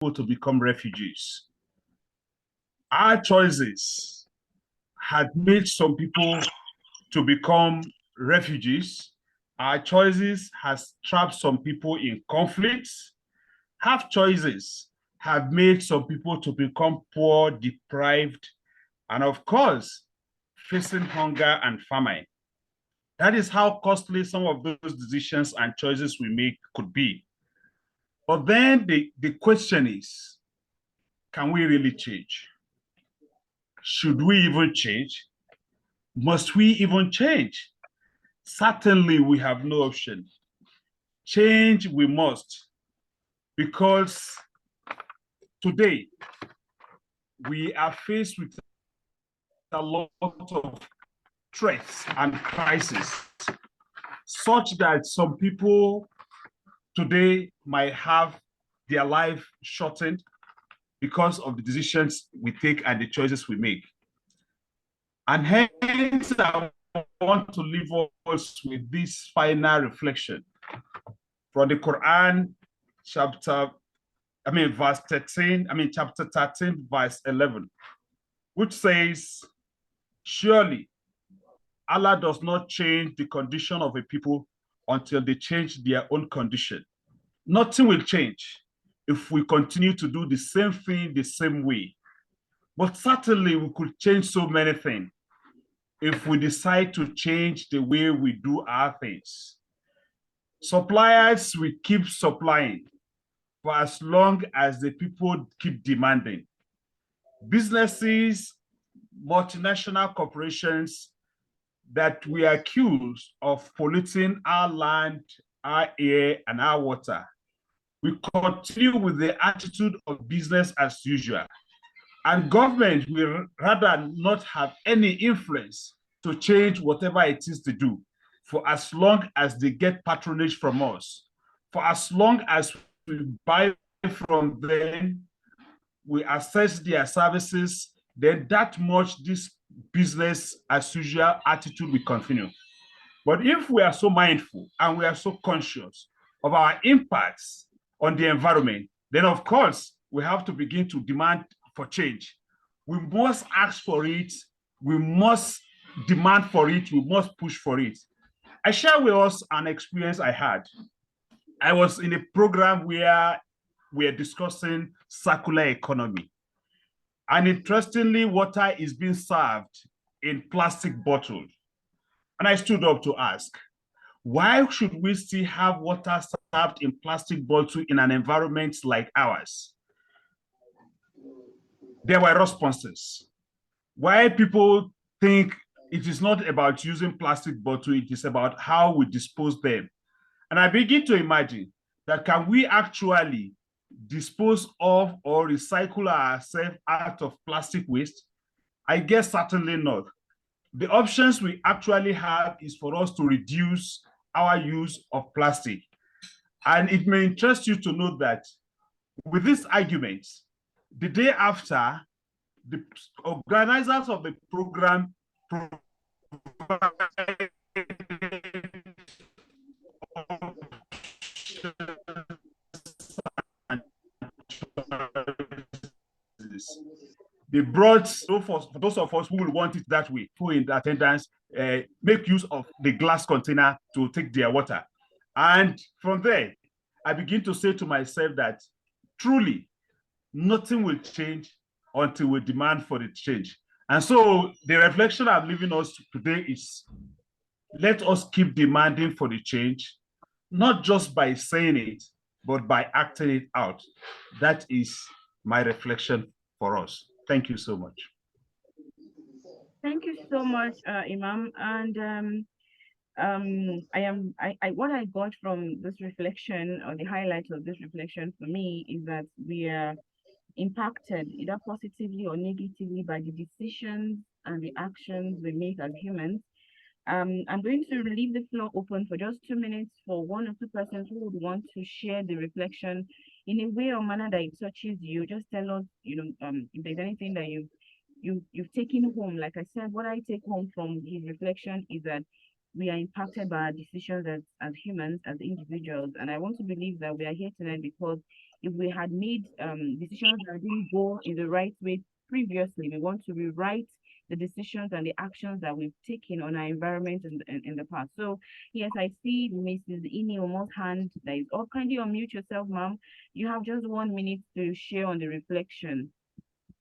to become refugees. Our choices had made some people to become refugees. Our choices has trapped some people in conflicts. Our choices have made some people to become poor, deprived, and of course, facing hunger and famine. That is how costly some of those decisions and choices we make could be. But then the question is, can we really change? Should we even change? Must we even change? Certainly, we have no option. Change we must, because today we are faced with a lot of threats and crises, such that some people today might have their life shortened because of the decisions we take and the choices we make. And hence, I want to leave us with this final reflection from the Quran, chapter 13, verse 11, which says, surely Allah does not change the condition of a people until they change their own condition. Nothing will change if we continue to do the same thing the same way. But certainly we could change so many things if we decide to change the way we do our things. Suppliers will keep supplying for as long as the people keep demanding. Businesses, multinational corporations that we are accused of polluting our land, our air, and our water, we continue with the attitude of business as usual. And government will rather not have any influence to change whatever it is to do, for as long as they get patronage from us, for as long as we buy from them, we access their services, then that much this business as usual attitude will continue. But if we are so mindful and we are so conscious of our impacts on the environment, then of course we have to begin to demand for change. We must ask for it, we must demand for it, we must push for it. I share with us an experience I had. I was in a program where we are discussing circular economy. And interestingly, water is being served in plastic bottles. And I stood up to ask, why should we still have water served in plastic bottles in an environment like ours? There were responses. Why people think it is not about using plastic bottles, it is about how we dispose them. And I begin to imagine that can we actually dispose of or recycle ourselves out of plastic waste? I guess certainly not. The options we actually have is for us to reduce our use of plastic. And it may interest you to know that with this argument, the day after, the organizers of the program they brought, so for those of us who will want it that way, who in attendance, make use of the glass container to take their water. And from there, I begin to say to myself that truly nothing will change until we demand for the change. And so the reflection I'm leaving us today is, let us keep demanding for the change, not just by saying it, but by acting it out. That is my reflection for us. Thank you so much. Thank you so much, Imam. And what I got from this reflection, or the highlight of this reflection for me, is that we are impacted either positively or negatively by the decisions and the actions we make as humans. I'm going to leave the floor open for just 2 minutes for one or two persons who would want to share the reflection in a way or manner that it touches you. Just tell us, if there's anything that you've taken home. Like I said, what I take home from his reflection is that we are impacted by our decisions as humans, as individuals. And I want to believe that we are here tonight because if we had made decisions that didn't go in the right way previously, we want to rewrite the decisions and the actions that we've taken on our environment in the past. So yes, I see Mrs. Iniomo's hand that is up. Kindly unmute yourself, ma'am. You have just 1 minute to share on the reflection.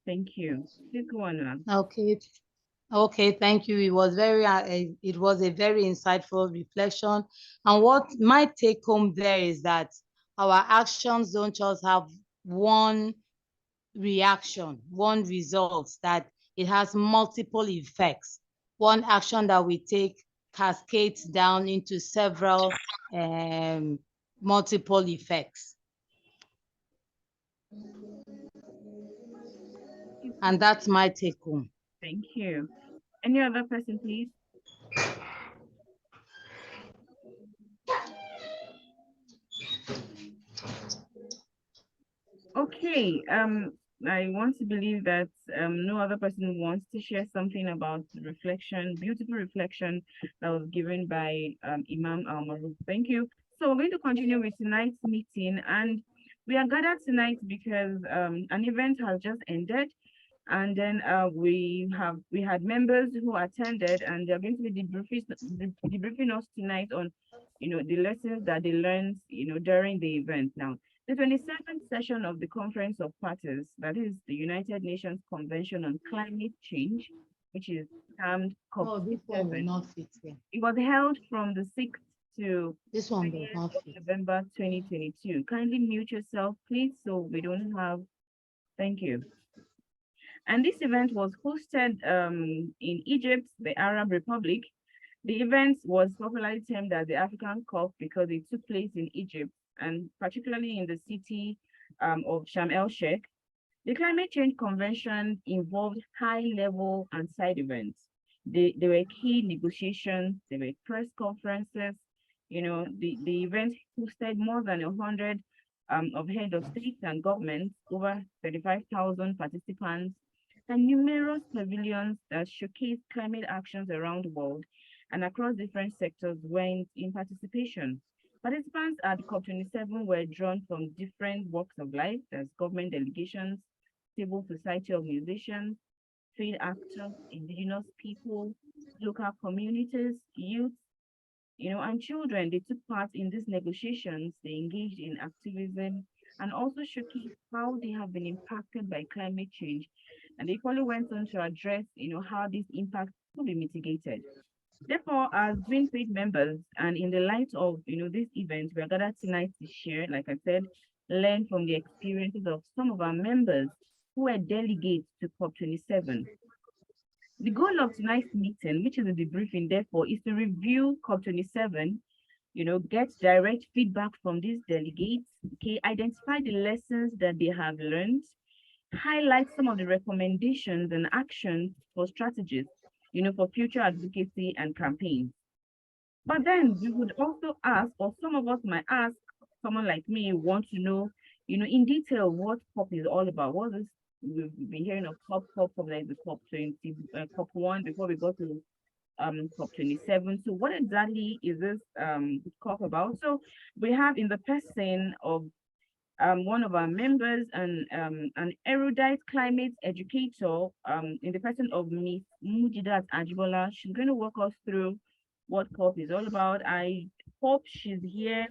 Thank you. Please go on, ma'am. Okay, thank you. It was a very insightful reflection. And what my take home there is that our actions don't just have one reaction, one result, that it has multiple effects. One action that we take cascades down into several multiple effects. And that's my take home. Thank you. Any other person, please? Okay, I want to believe that no other person wants to share something about the reflection, beautiful reflection that was given by Imam Al-Maruf. Thank you. So we're going to continue with tonight's meeting, and we are gathered tonight because an event has just ended, and then we had members who attended, and they're going to be debriefing us tonight on, the lessons that they learned, during the event. Now, the 27th session of the Conference of Parties, that is the United Nations Convention on Climate Change, which is termed COP27. Oh, this one will not fit here. It was held from the 6th to this one does not fit. November 2022. Kindly mute yourself, please, so we don't have. Thank you. And this event was hosted in Egypt, the Arab Republic. The event was popularly termed as the African COP because it took place in Egypt, and particularly in the city of Sharm El Sheikh. The Climate Change Convention involved high-level and side events. There were key negotiations, there were press conferences. The event hosted more than 100 of heads of states and governments, over 35,000 participants, and numerous pavilions that showcased climate actions around the world and across different sectors went in participation. Participants at COP27 were drawn from different walks of life, as government delegations, civil society organizations, trade actors, indigenous people, local communities, youth, and children. They took part in these negotiations, they engaged in activism, and also showcased how they have been impacted by climate change. And they equally went on to address, how this impact could be mitigated. Therefore, as GreenFaith members, and in the light of, this event, we are gathered tonight to share, like I said, learn from the experiences of some of our members who were delegates to COP27. The goal of tonight's meeting, which is a debriefing, therefore, is to review COP27, get direct feedback from these delegates, okay, identify the lessons that they have learned, highlight some of the recommendations and actions for strategies, for future advocacy and campaigns. But then we would also ask, or some of us might ask, someone like me want to know, in detail what COP is all about. What is, we've been hearing of COP, like the COP1 before we go to COP27. So what exactly is this COP about? So we have in the person of one of our members, and an erudite climate educator, in the person of Ms. Mujidat Ajibola. She's going to walk us through what COP is all about. I hope she's here.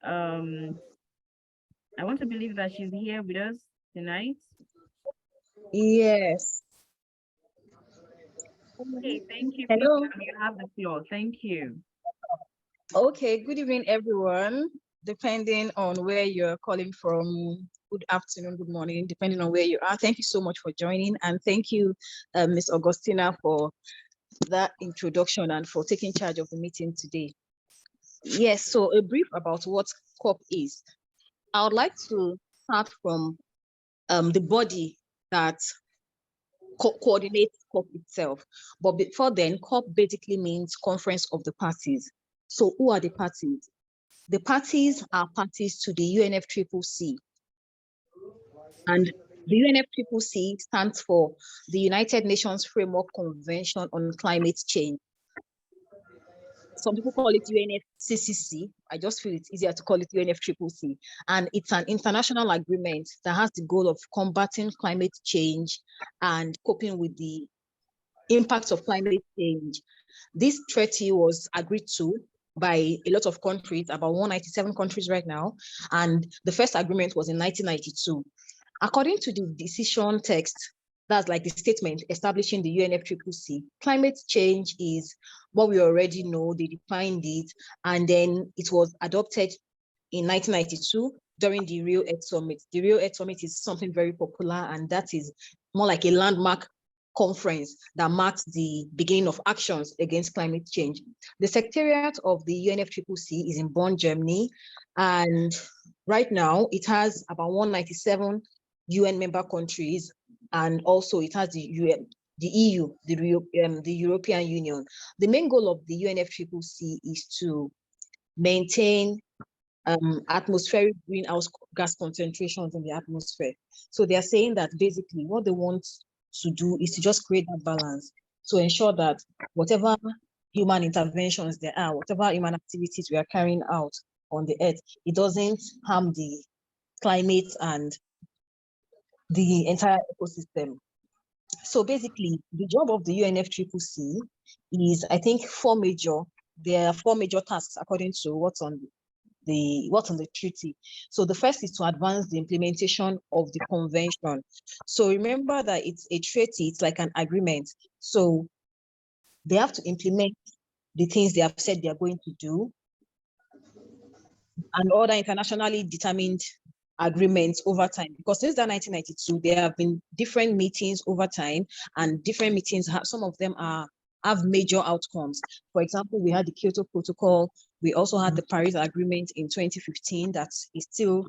I want to believe that she's here with us tonight. Yes. Okay, thank you. Hello. You have the floor. Thank you. Okay, good evening, everyone. Depending on where you're calling from, good afternoon, good morning, depending on where you are. Thank you so much for joining, and thank you, Ms. Augustina, for that introduction and for taking charge of the meeting today. Yes, so a brief about what COP is. I would like to start from the body that coordinates COP itself. But before then, COP basically means Conference of the Parties. So who are the parties? The parties are parties to the UNFCCC. And the UNFCCC stands for the United Nations Framework Convention on Climate Change. some people call it UNFCCC. I just feel it's easier to call it UNFCCC. And it's an international agreement that has the goal of combating climate change and coping with the impacts of climate change. This treaty was agreed to by a lot of countries, about 197 countries right now. And the first agreement was in 1992. According to the decision text, that's like the statement establishing the UNFCCC, climate change is what we already know, they defined it, and then it was adopted in 1992 during the Rio Earth Summit. The Rio Earth Summit is something very popular, and that is more like a landmark conference that marks the beginning of actions against climate change. The secretariat of the UNFCCC is in Bonn, Germany, and right now it has about 197 UN member countries, and also it has the UN, the EU, the European Union. The main goal of the UNFCCC is to maintain atmospheric greenhouse gas concentrations in the atmosphere. So they are saying that basically what they want to do is to just create that balance to ensure that whatever human interventions there are, whatever human activities we are carrying out on the earth, it doesn't harm the climate and the entire ecosystem. So basically, the job of the UNFCCC is, I think, there are four major tasks according to what's on the treaty. So the first is to advance the implementation of the convention. So remember that it's a treaty, it's like an agreement. So they have to implement the things they have said they are going to do, and other internationally determined agreements over time. Because since 1992, there have been different meetings over time, and different meetings some of them have major outcomes. For example, we had the Kyoto Protocol. We also had the Paris Agreement in 2015 that is still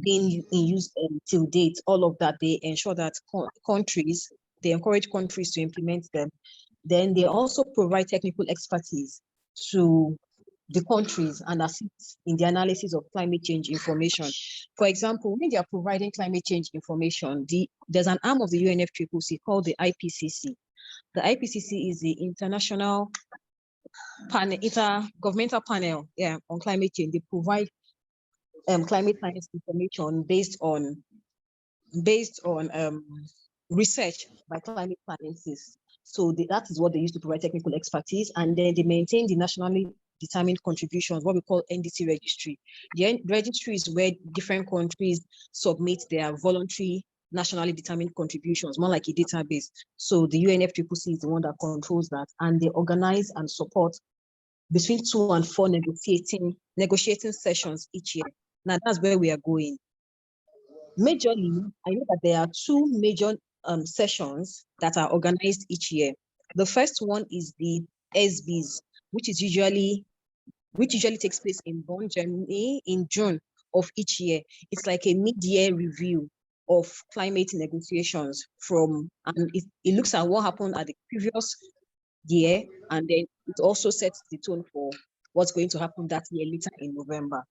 being in use till date. All of that, they ensure that they encourage countries to implement them. Then they also provide technical expertise to the countries and assist in the analysis of climate change information. For example, when they are providing climate change information, there's an arm of the UNFCCC called the IPCC. The IPCC is the international intergovernmental panel on climate change. They provide climate science information based on research by climate scientists. So that is what they use to provide technical expertise, and then they maintain the nationally determined contributions, what we call NDC registry. The registry is where different countries submit their voluntary nationally determined contributions, more like a database. So the UNFCCC is the one that controls that, and they organize and support between 2 and 4 negotiating sessions each year. Now that's where we are going. Majorly, I know that there are 2 major sessions that are organized each year. The first one is the SBs, which usually takes place in Bonn, Germany, in June of each year. It's like a mid-year review of climate negotiations and it looks at what happened at the previous year, and then it also sets the tone for what's going to happen that year later in November.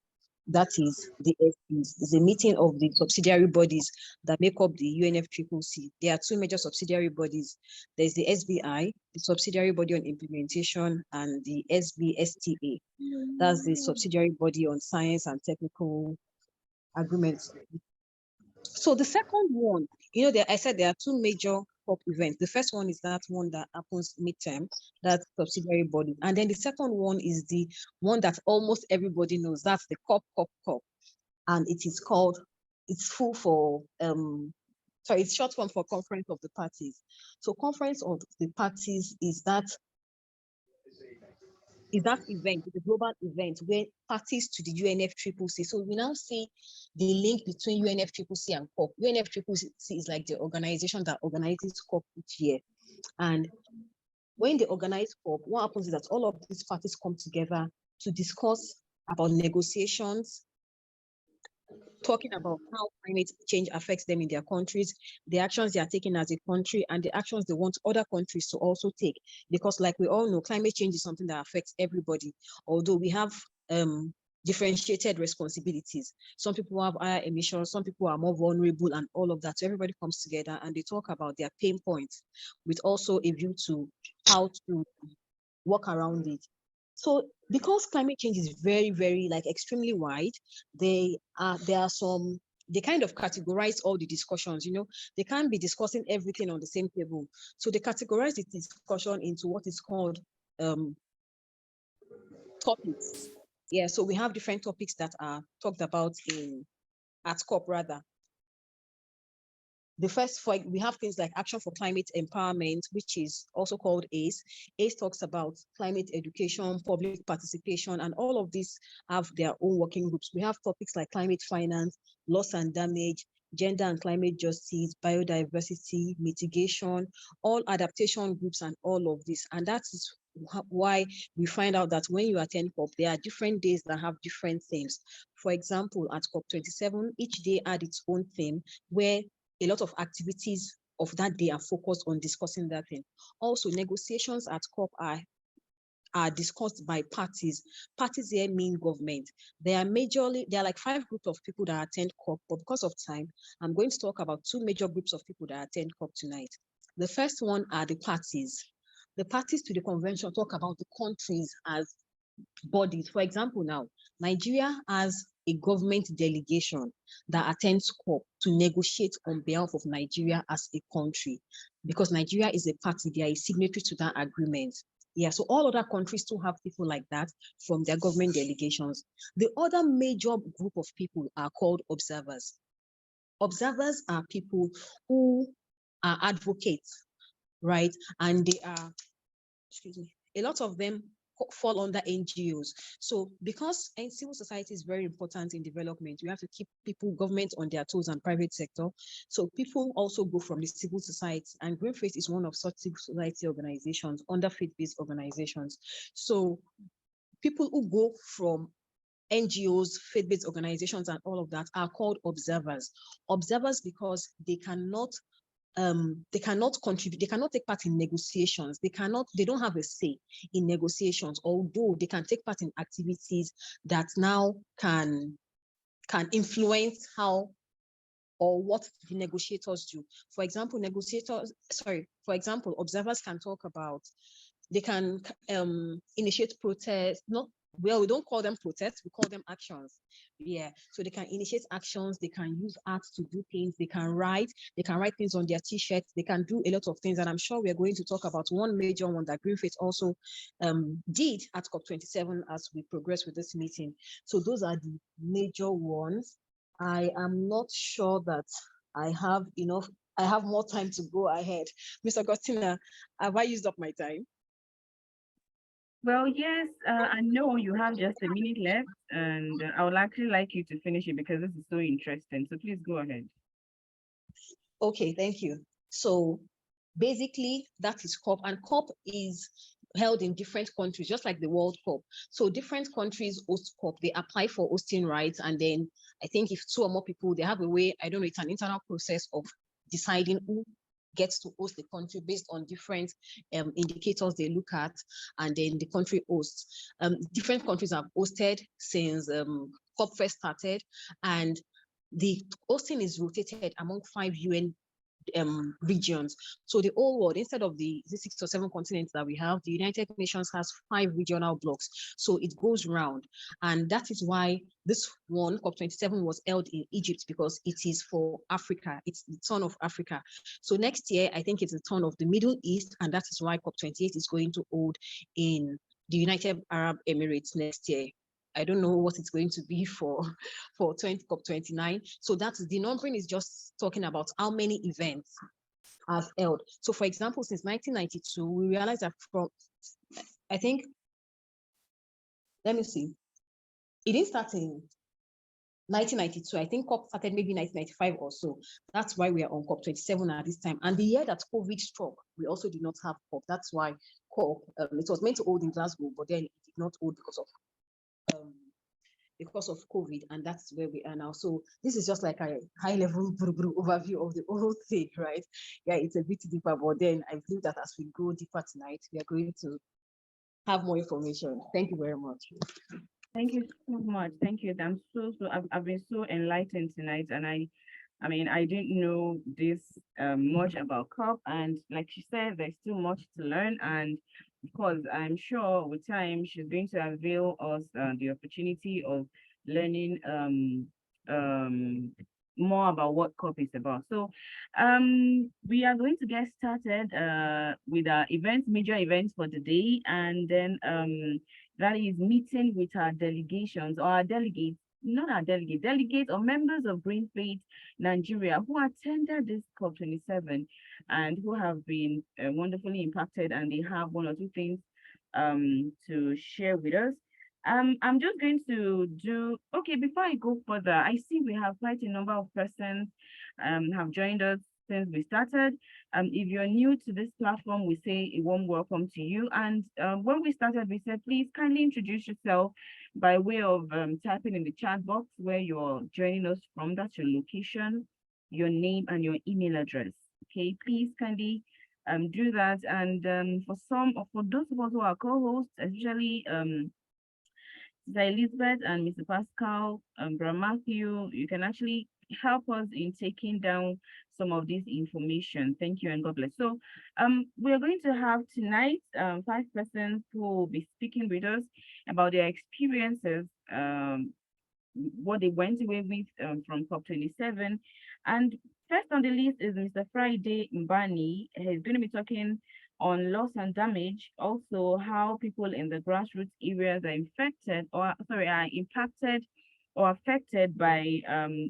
That is the SBs. It's a meeting of the subsidiary bodies that make up the UNFCCC. There are 2 major subsidiary bodies. There's the SBI, the subsidiary body on implementation, and the SBSTA. That's the subsidiary body on science and technical agreements. So the second one, I said there are 2 major COP events. The first one is that one that happens midterm, that's subsidiary body. And then the second one is the one that almost everybody knows. That's the COP. And it is called, it's full for, it's short form for Conference of the Parties. So Conference of the Parties is that event, the global event where parties to the UNFCCC. So we now see the link between UNFCCC and COP. UNFCCC is like the organization that organizes COP each year. And when they organize COP, what happens is that all of these parties come together to discuss about negotiations, talking about how climate change affects them in their countries, the actions they are taking as a country, and the actions they want other countries to also take. Because like we all know, climate change is something that affects everybody, although we have differentiated responsibilities. Some people have higher emissions, some people are more vulnerable, and all of that. So everybody comes together and they talk about their pain points with also a view to how to work around it. So because climate change is very, very like extremely wide, there are some, they kind of categorize all the discussions, you know, they can't be discussing everything on the same table. So they categorize the discussion into what is called topics. Yeah, so we have different topics that are talked about at COP rather. The first, we have things like Action for Climate Empowerment, which is also called ACE. ACE talks about climate education, public participation, and all of these have their own working groups. We have topics like climate finance, loss and damage, gender and climate justice, biodiversity, mitigation, all adaptation groups, and all of this. And that is why we find out that when you attend COP, there are different days that have different themes. For example, at COP27, each day had its own theme, where a lot of activities of that day are focused on discussing that thing. Also, negotiations at COP are discussed by parties. Parties here mean government. There are like 5 groups of people that attend COP, but because of time, I'm going to talk about 2 major groups of people that attend COP tonight. The first one are the parties. The parties to the convention talk about the countries as bodies. For example, now, Nigeria has a government delegation that attends COP to negotiate on behalf of Nigeria as a country, because Nigeria is a party, they are a signatory to that agreement. Yeah, so all other countries still have people like that from their government delegations. The other major group of people are called observers. Observers are people who are advocates, right? And they are, excuse me, a lot of them fall under NGOs. So because civil society is very important in development, we have to keep people, government on their toes and private sector. So people also go from the civil society, and GreenFaith is one of such civil society organizations under faith-based organizations. So people who go from NGOs, faith-based organizations, and all of that are called observers. Observers because they cannot contribute, they cannot take part in negotiations, they don't have a say in negotiations, although they can take part in activities that now can influence how or what the negotiators do. For example, observers can talk about, they can initiate protests, we don't call them protests, we call them actions. Yeah, so they can initiate actions, they can use art to do things, they can write things on their t-shirts, they can do a lot of things. And I'm sure we're going to talk about one major one that GreenFaith also did at COP27 as we progress with this meeting. So those are the major ones. I am not sure that I have more time to go ahead. Ms. Augustina, have I used up my time? Well, yes, I know you have just a minute left, and I would actually like you to finish it because this is so interesting. So please go ahead. Okay, thank you. So basically, that is COP, and COP is held in different countries, just like the World Cup. So different countries host COP, they apply for hosting rights, and then I think if 2 or more people, they have a way, I don't know, it's an internal process of deciding who gets to host the country based on different indicators they look at, and then the country hosts. Different countries have hosted since COP first started, and the hosting is rotated among 5 UN regions. So the whole world, instead of the 6 or 7 continents that we have, the United Nations has 5 regional blocks. So it goes round. And that is why this one, COP27, was held in Egypt, because it is for Africa. It's the turn of Africa. So next year, I think it's the turn of the Middle East. And that is why COP28 is going to hold in the United Arab Emirates next year. I don't know what it's going to be for COP29. So that's the numbering is just talking about how many events have held. So for example, since 1992, we realized that I think, let me see, it didn't start in 1992. I think COP started maybe 1995 or so. That's why we are on COP27 at this time. And the year that COVID struck, we also did not have COP. That's why COP, it was meant to hold in Glasgow, but then it did not hold because of COVID, and that's where we are now. So this is just like a high-level overview of the whole thing, right? Yeah, it's a bit deeper, but then I believe that as we go deeper tonight, we are going to have more information. Thank you very much. Thank you so much. Thank you. I've been so enlightened tonight, and I mean, I didn't know this much about COP, and like she said, there's still much to learn, and of course, I'm sure with time she's going to avail us the opportunity of learning more about what COP is about. So we are going to get started with our major events for the day, and then that is meeting with our delegations or our delegates, not our delegates or members of GreenFaith Nigeria who attended this COP27 and who have been wonderfully impacted, and they have one or two things to share with us. I'm just going to do, okay, before I go further, I see we have quite a number of persons have joined us since we started. If you're new to this platform, we say a warm welcome to you. And when we started, we said, please kindly introduce yourself by way of typing in the chat box where you're joining us from. That's your location, your name, and your email address. Okay, please kindly do that. And for those of us who are co-hosts, especially Sister Elizabeth and Mr. Pascal, Brother Matthew, you can actually help us in taking down some of this information. Thank you and God bless. So we're going to have tonight 5 persons who will be speaking with us about their experiences, what they went away with from COP27. And first on the list is Mr. Friday Mbani. He's going to be talking on loss and damage, also how people in the grassroots areas are impacted or affected by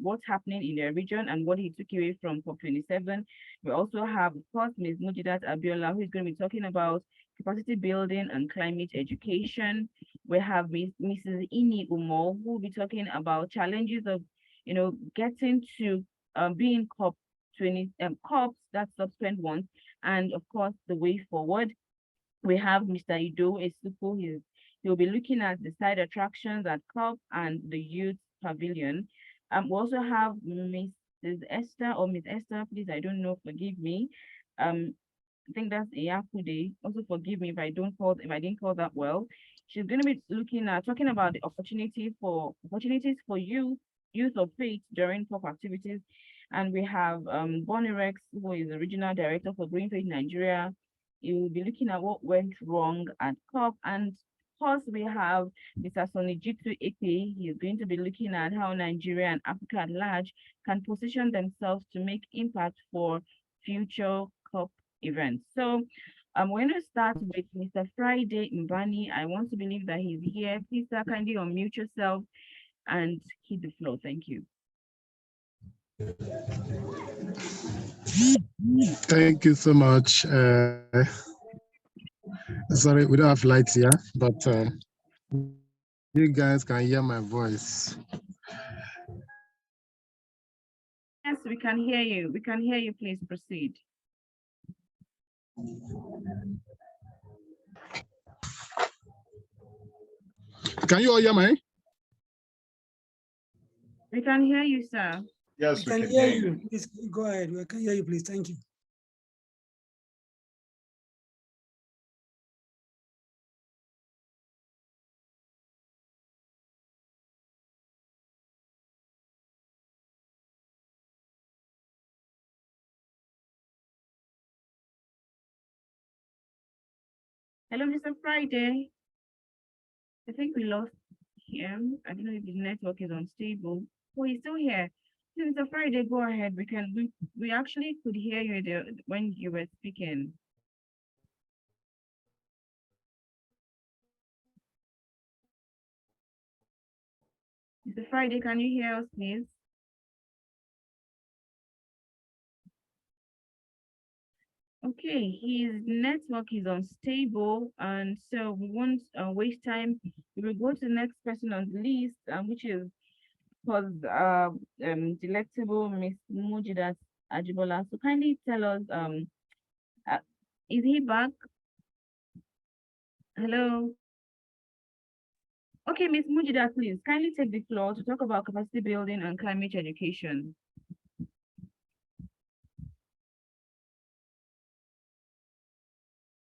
what's happening in their region and what he took away from COP27. We also have, of course, Ms. Mujidat Abiola, who is going to be talking about capacity building and climate education. We have Mrs. Ini Umo, who will be talking about challenges of, getting to being COPs, that's subsequent ones, and of course the way forward. We have Mr. Ido Esuku. He'll be looking at the side attractions at COP and the youth pavilion. We also have Mrs. Esther or Miss Esther, please, I don't know, forgive me. I think that's Iyakude. Also forgive me if I didn't call that well. She's going to be talking about the opportunities for youth of faith during COP activities. And we have Bonnie Rex, who is the regional director for GreenFaith Nigeria. He will be looking at what went wrong at COP. And of course, we have Mr. Sonijitu Eke. He is going to be looking at how Nigeria and Africa at large can position themselves to make impact for future COP events. So we're going to start with Mr. Friday Mbani. I want to believe that he's here. Please, sir, kindly unmute yourself and keep the floor. Thank you. Thank you so much. Sorry, we don't have lights here, but you guys can hear my voice. Yes, we can hear you. We can hear you. Please proceed. Can you all hear me? We can hear you, sir. Yes, we can hear you. Please go ahead. We can hear you, please. Thank you. Hello, Mr. Friday. I think we lost him. I don't know if his network is unstable. Oh, he's still here. Mr. Friday, go ahead. We actually could hear you there when you were speaking. Mr. Friday, can you hear us, please? Okay, his network is unstable, and so we won't waste time. We will go to the next person on the list, which is delectable Miss Mujidat Ajibola. So kindly tell us, is he back? Hello. Okay, Miss Mujidat, please kindly take the floor to talk about capacity building and climate education.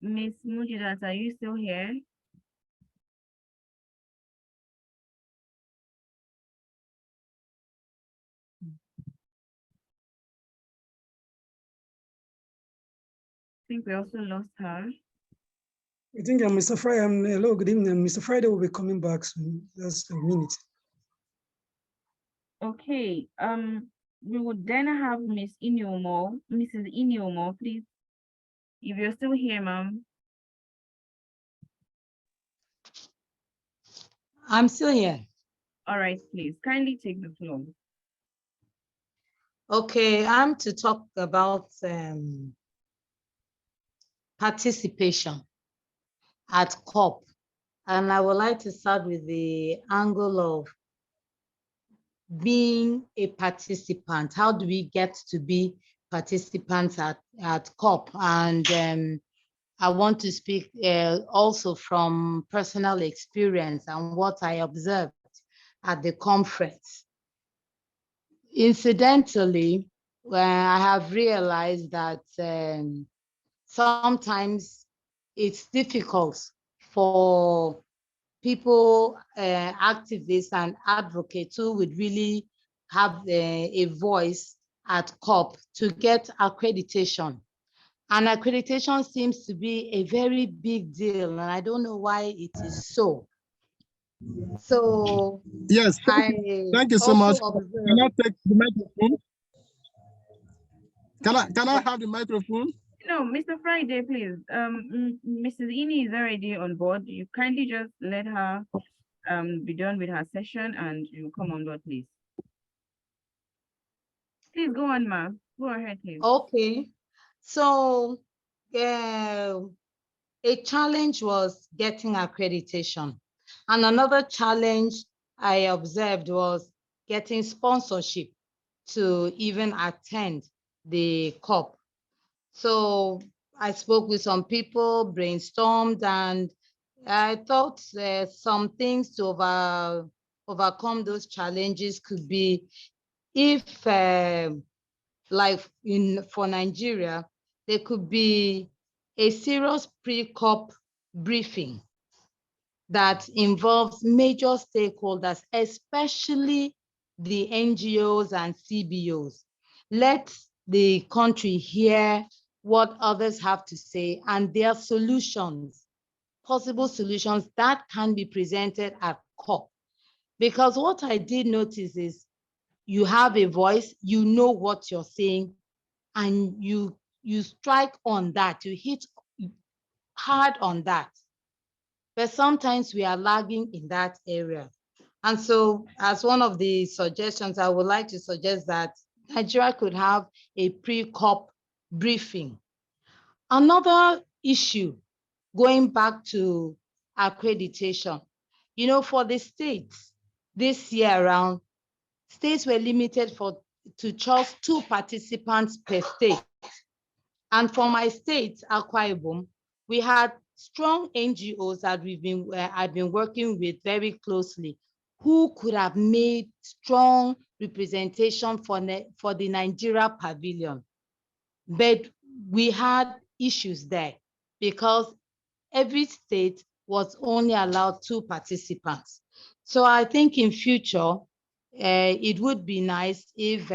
Miss Mujidat, are you still here? I think we also lost her. I think Mr. Friday, hello, good evening. Mr. Friday will be coming back soon. Just a minute. Okay, we would then have Mrs. Inyomo, please. If you're still here, ma'am. I'm still here. All right, please, kindly take the floor. Okay, I'm to talk about participation at COP. And I would like to start with the angle of being a participant. How do we get to be participants at COP? And I want to speak also from personal experience and what I observed at the conference. Incidentally, I have realized that sometimes it's difficult for people, activists and advocates who would really have a voice at COP to get accreditation. And accreditation seems to be a very big deal, and I don't know why it is so. So Yes, thank you so much. Can I take the microphone? Can I have the microphone? No, Mr. Friday, please. Mrs. Ini is already on board. You kindly just let her be done with her session and you come on board, please. Please go on, ma'am. Go ahead, please. Okay. So a challenge was getting accreditation. And another challenge I observed was getting sponsorship to even attend the COP. So I spoke with some people, brainstormed, and I thought some things to overcome those challenges could be if, like for Nigeria, there could be a serious pre-COP briefing that involves major stakeholders, especially the NGOs and CBOs. Let the country hear what others have to say and their solutions, possible solutions that can be presented at COP. Because what I did notice is you have a voice, you know what you're saying, and you strike on that, you hit hard on that. But sometimes we are lagging in that area. And so as one of the suggestions, I would like to suggest that Nigeria could have a pre-COP briefing. Another issue, going back to accreditation, you know, for the states, this year around, states were limited to just 2 participants per state. And for my state, Akwa Ibom, we had strong NGOs that I've been working with very closely, who could have made strong representation for the Nigeria pavilion. But we had issues there because every state was only allowed 2 participants. So I think in future, it would be nice if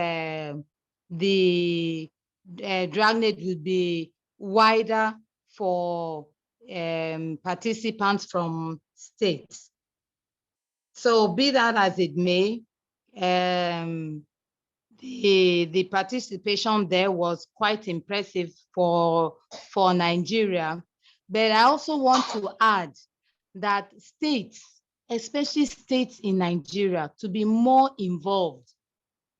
the dragnet would be wider for participants from states. So be that as it may, the participation there was quite impressive for Nigeria. But I also want to add that states, especially states in Nigeria, to be more involved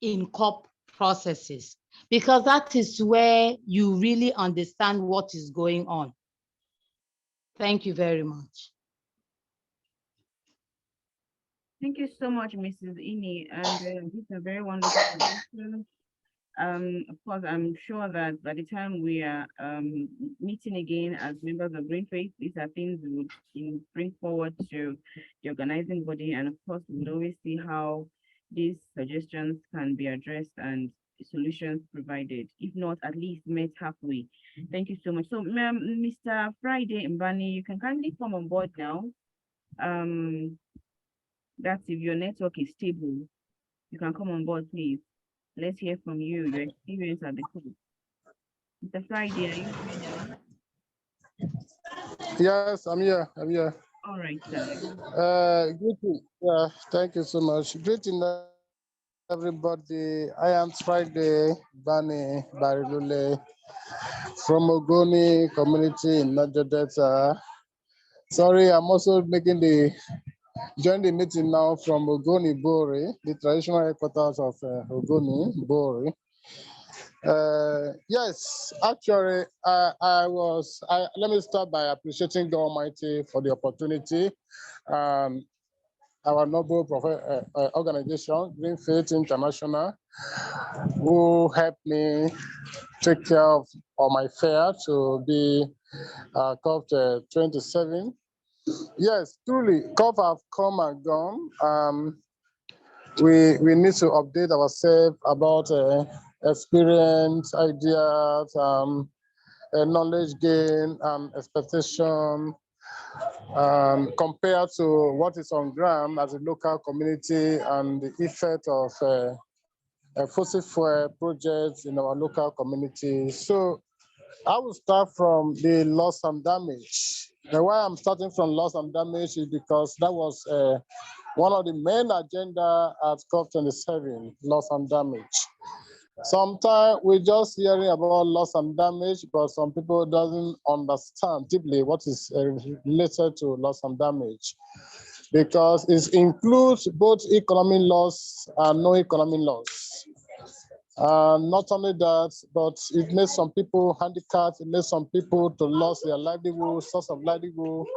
in COP processes, because that is where you really understand what is going on. Thank you very much. Thank you so much, Mrs. Ini, and it's a very wonderful suggestion. Of course, I'm sure that by the time we are meeting again as members of GreenFaith, these are things we would bring forward to the organizing body, and of course, we would always see how these suggestions can be addressed and solutions provided, if not at least met halfway. Thank you so much. So, Mr. Friday Mbani, you can kindly come on board now. That's if your network is stable. You can come on board, please. Let's hear from you, your experience at the COP. Mr. Friday, are you here now? Yes, I'm here. I'm here. All right, sir. Greeting. Yeah, thank you so much. Greeting everybody. I am Friday Bani Barilule from Ogoni community in Niger Delta. Sorry, I'm also join the meeting now from Ogoni Bori, the traditional headquarters of Ogoni Bori. Yes, actually, let me start by appreciating God Almighty for the opportunity. Our noble organization, GreenFaith International, who helped me take care of my fare to be COP27. Yes, truly, COP have come and gone. We need to update ourselves about experience, ideas, knowledge gain, and expectation, compared to what is on ground as a local community and the effect of fossil fuel projects in our local community. So I will start from the loss and damage. And why I'm starting from loss and damage is because that was one of the main agenda at COP27, loss and damage. Sometimes we're just hearing about loss and damage, but some people doesn't understand deeply what is related to loss and damage, because it includes both economic loss and no economic loss. Not only that, but it makes some people handicapped, it makes some people to lose their livelihood, source of livelihood.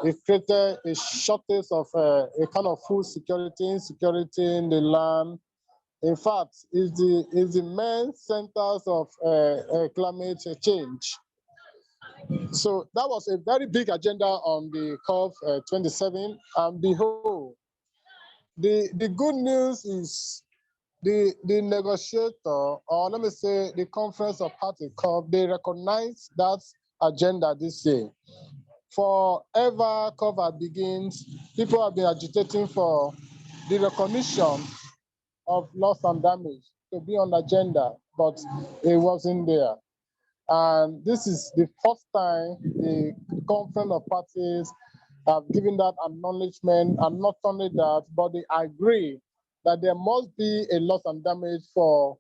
It created a shortage of a kind of food security, insecurity in the land. In fact, is the main centers of climate change. So that was a very big agenda on the COP27. And behold, the good news is the negotiator, or let me say the conference of party COP, they recognize that agenda this year. Forever COP begins, people have been agitating for the recognition of loss and damage to be on the agenda, but it wasn't there. And this is the first time the conference of parties have given that acknowledgement, and not only that, but they agree that there must be a loss and damage for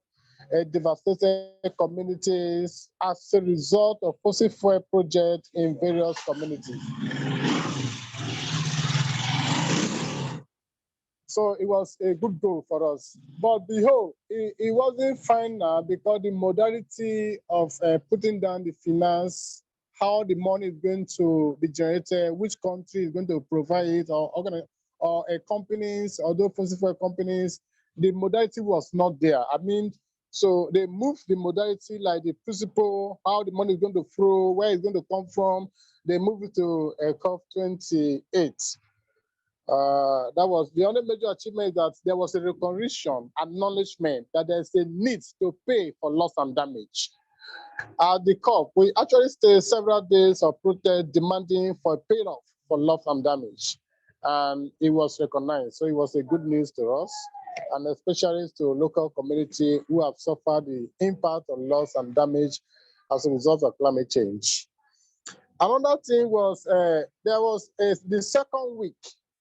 devastated communities as a result of fossil fuel projects in various communities. So it was a good goal for us. But behold, it wasn't final because the modality of putting down the finance, how the money is going to be generated, which country is going to provide it, or companies, although fossil fuel companies, the modality was not there. I mean, so they moved the modality, like the principle, how the money is going to flow, where it's going to come from. They moved it to COP28. That was the only major achievement, that there was a recognition, acknowledgement that there's a need to pay for loss and damage. At the COP, we actually stayed several days of protest demanding for a payoff for loss and damage. And it was recognized. So it was a good news to us, and especially to local community who have suffered the impact of loss and damage as a result of climate change. Another thing was there was the second week.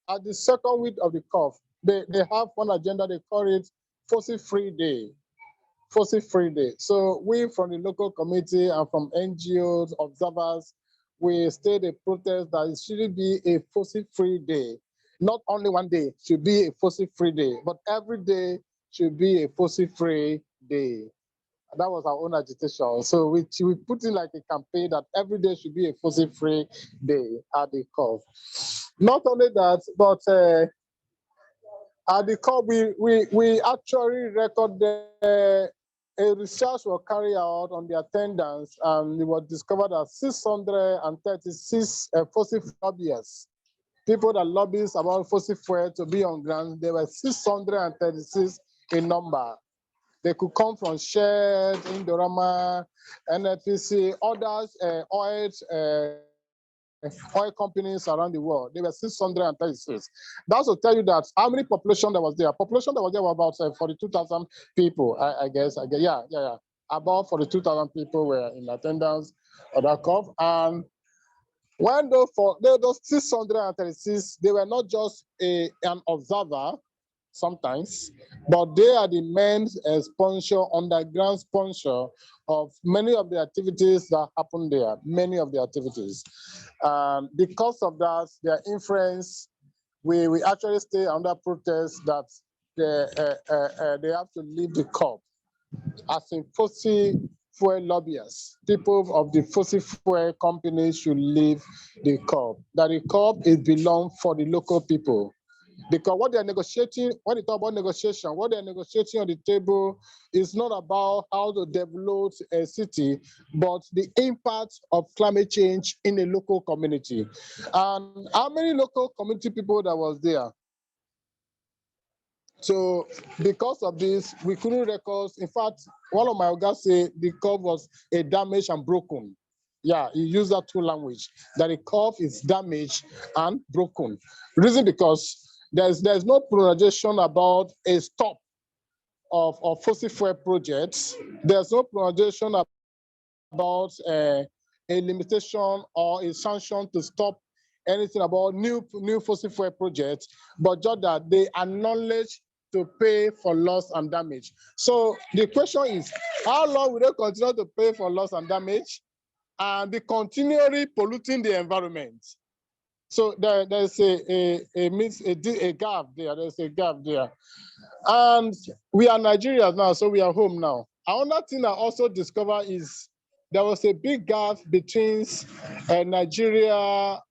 At the second week of the COP, they have one agenda, they call it Fossil Free Day. Fossil Free Day. So we from the local community and from NGOs, observers, we stayed a protest that it should be a fossil free day. Not only one day should be a fossil free day, but every day should be a fossil free day. That was our own agitation. So we put in like a campaign that every day should be a fossil free day at the COP. Not only that, but at the COP, we actually recorded a research was carried out on the attendance, and it was discovered that 636 fossil lobbyists, people that lobbies about fossil fuel to be on ground, there were 636 in number. They could come from Shell, Indorama, NFPC, others, oil companies around the world. There were 636. That's to tell you that how many population that was there. Population that was there were about 42,000 people, I guess. Yeah. About 42,000 people were in attendance at that COP. And When those 636, they were not just an observer sometimes, but they are the main sponsor, underground sponsor of many of the activities that happen there, many of the activities. Because of that, their influence, we actually stay under protest that they have to leave the COP. As in fossil fuel lobbyists, people of the fossil fuel companies should leave the COP. That the COP is belong for the local people. Because what they're negotiating, when they talk about negotiation, what they're negotiating on the table is not about how to develop a city, but the impact of climate change in a local community. And how many local community people that was there? So because of this, we couldn't record. In fact, one of my guys say the curve was a damaged and broken. Yeah, he used that two language, that the curve is damaged and broken. Reason because there's no pronunciation about a stop of fossil fuel projects. There's no pronunciation about a limitation or a sanction to stop anything about new fossil fuel projects, but just that they acknowledge to pay for loss and damage. So the question is, how long will they continue to pay for loss and damage and be continually polluting the environment? So there's a gap there. There's a gap there. And we are Nigerians now, so we are home now. Another thing I also discovered is there was a big gap between Nigeria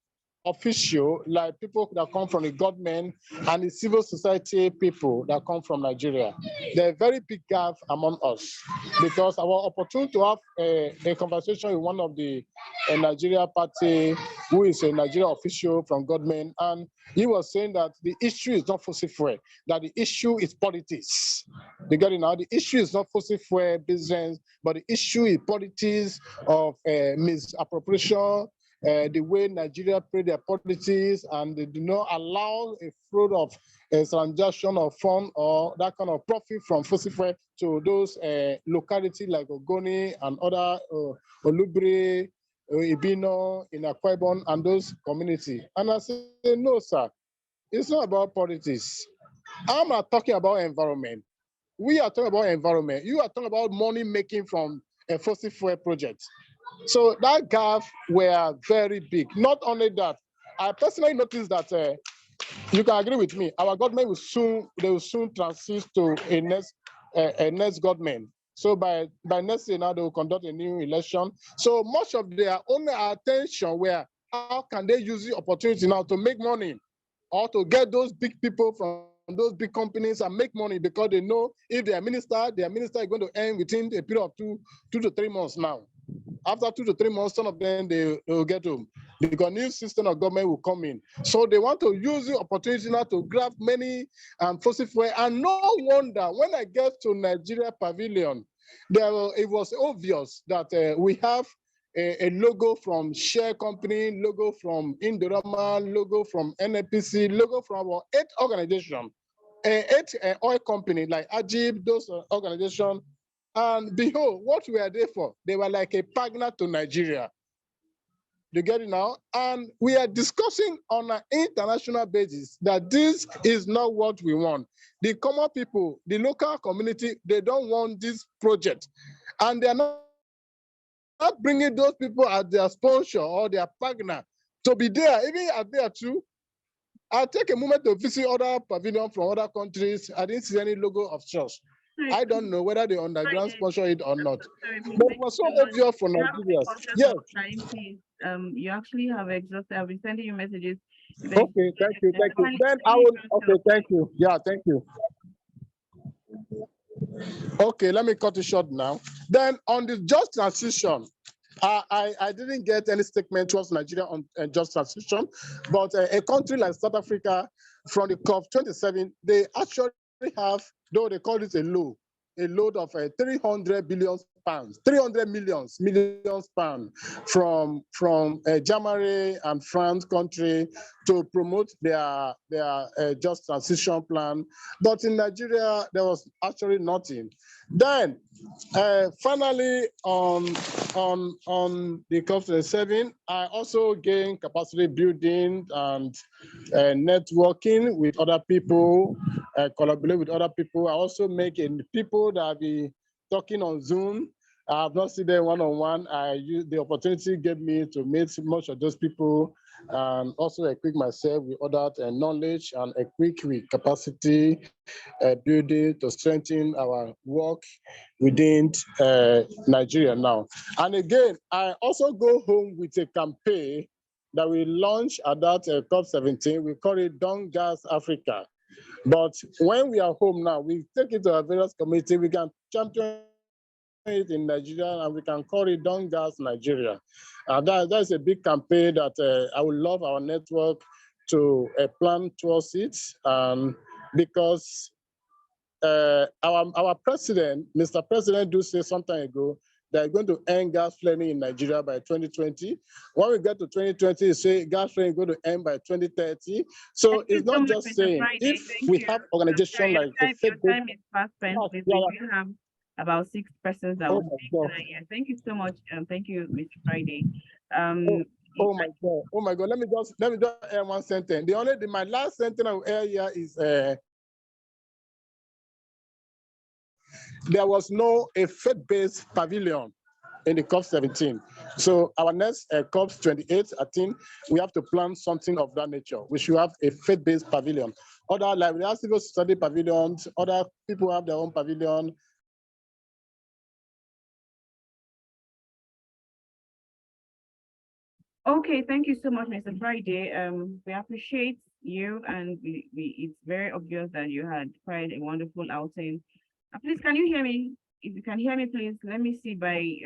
official, like people that come from the government, and the civil society people that come from Nigeria. There's a very big gap among us because our opportunity to have a conversation with one of the Nigeria party who is a Nigeria official from government, and he was saying that the issue is not fossil fuel, that the issue is politics. You get it now? The issue is not fossil fuel business, but the issue is politics of misappropriation, the way Nigeria play their politics, and they do not allow a flow of transaction of fund or that kind of profit from fossil fuel to those localities like Ogoni and other Olubre, Ibino, in Akwa Ibom, and those communities. And I say, no, sir, it's not about politics. I'm not talking about environment. We are talking about environment. You are talking about money making from a fossil fuel project. So that gap were very big. Not only that, I personally noticed that you can agree with me. Our government will soon transit to a next government. So by next year now they will conduct a new election. So much of their only attention were how can they use the opportunity now to make money or to get those big people from those big companies and make money, because they know if their minister is going to end within a period of two to 3 months now. After 2 to 3 months, some of them they will get home because new system of government will come in. So they want to use the opportunity now to grab many fossil fuel. And no wonder when I get to Nigeria Pavilion, it was obvious that we have a logo from Share Company, logo from Indorama, logo from NNPC, logo from our 8 organizations, 8 oil company like Ajib, those organizations. And behold, what we are there for? They were like a partner to Nigeria. You get it now? And we are discussing on an international basis that this is not what we want. The common people, the local community, they don't want this project. And they are not bringing those people as their sponsor or their partner to be there. Even at there too, I'll take a moment to visit other pavilions from other countries. I didn't see any logo of church. I don't know whether they underground sponsor it or not. But it was so obvious for Nigerians. Yes. You actually have exhausted. I've been sending you messages. Okay, thank you. Then I will. Okay, thank you. Yeah, thank you. Okay, let me cut it short now. Then on the just transition, I didn't get any statement towards Nigeria on just transition, but a country like South Africa, from the COP27, they actually have, though they call it a load of 300 billion pounds, 300 million pounds from Germany and France country to promote their just transition plan. But in Nigeria, there was actually nothing. Then Finally, on the COP27, I also gain capacity building and networking with other people, collaborate with other people. I also make people that be talking on Zoom. I have not seen them one-on-one. I use the opportunity gave me to meet much of those people and also equip myself with other knowledge and equip with capacity building to strengthen our work within Nigeria now. And again, I also go home with a campaign that we launched at that COP17. We call it Don't Gas Africa. But when we are home now, we take it to our various committees. We can champion it in Nigeria, and we can call it Don't Gas Nigeria. That's a big campaign that I would love our network to plan towards it, because our president, Mr. President, do say some time ago they're going to end gas flaring in Nigeria by 2020. When we get to 2020, they say gas flaring is going to end by 2030. So it's not just saying, if we have organizations like the your time is fast spent. We do have about 6 persons that will speak tonight. Yeah, thank you so much. Thank you, Mr. Friday. Oh my God! Let me just add one sentence. My last sentence I will add here is there was a faith-based pavilion in the COP17. So our next COP28, I think we have to plan something of that nature. We should have a faith-based pavilion. Other, like we have civil society pavilions, other people have their own pavilion. Okay, thank you so much, Mr. Friday. We appreciate you, and it's very obvious that you had quite a wonderful outing. Please, can you hear me? If you can hear me, please let me see by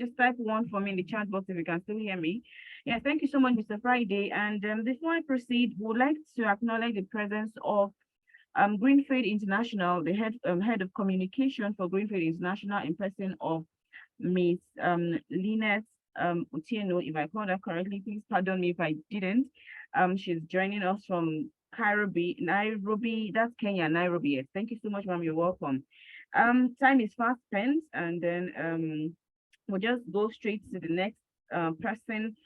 just type 1 for me in the chat box if you can still hear me. Yeah, thank you so much, Mr. Friday. And before I proceed, we would like to acknowledge the presence of GreenFaith International, the head of communication for GreenFaith International, in person of Ms. Lynette Otieno. If I called her correctly, please pardon me if I didn't. She's joining us from Nairobi, that's Kenya, Nairobi. Yes, thank you so much, ma'am. You're welcome. Time is fast spent, and then we'll just go straight to the next person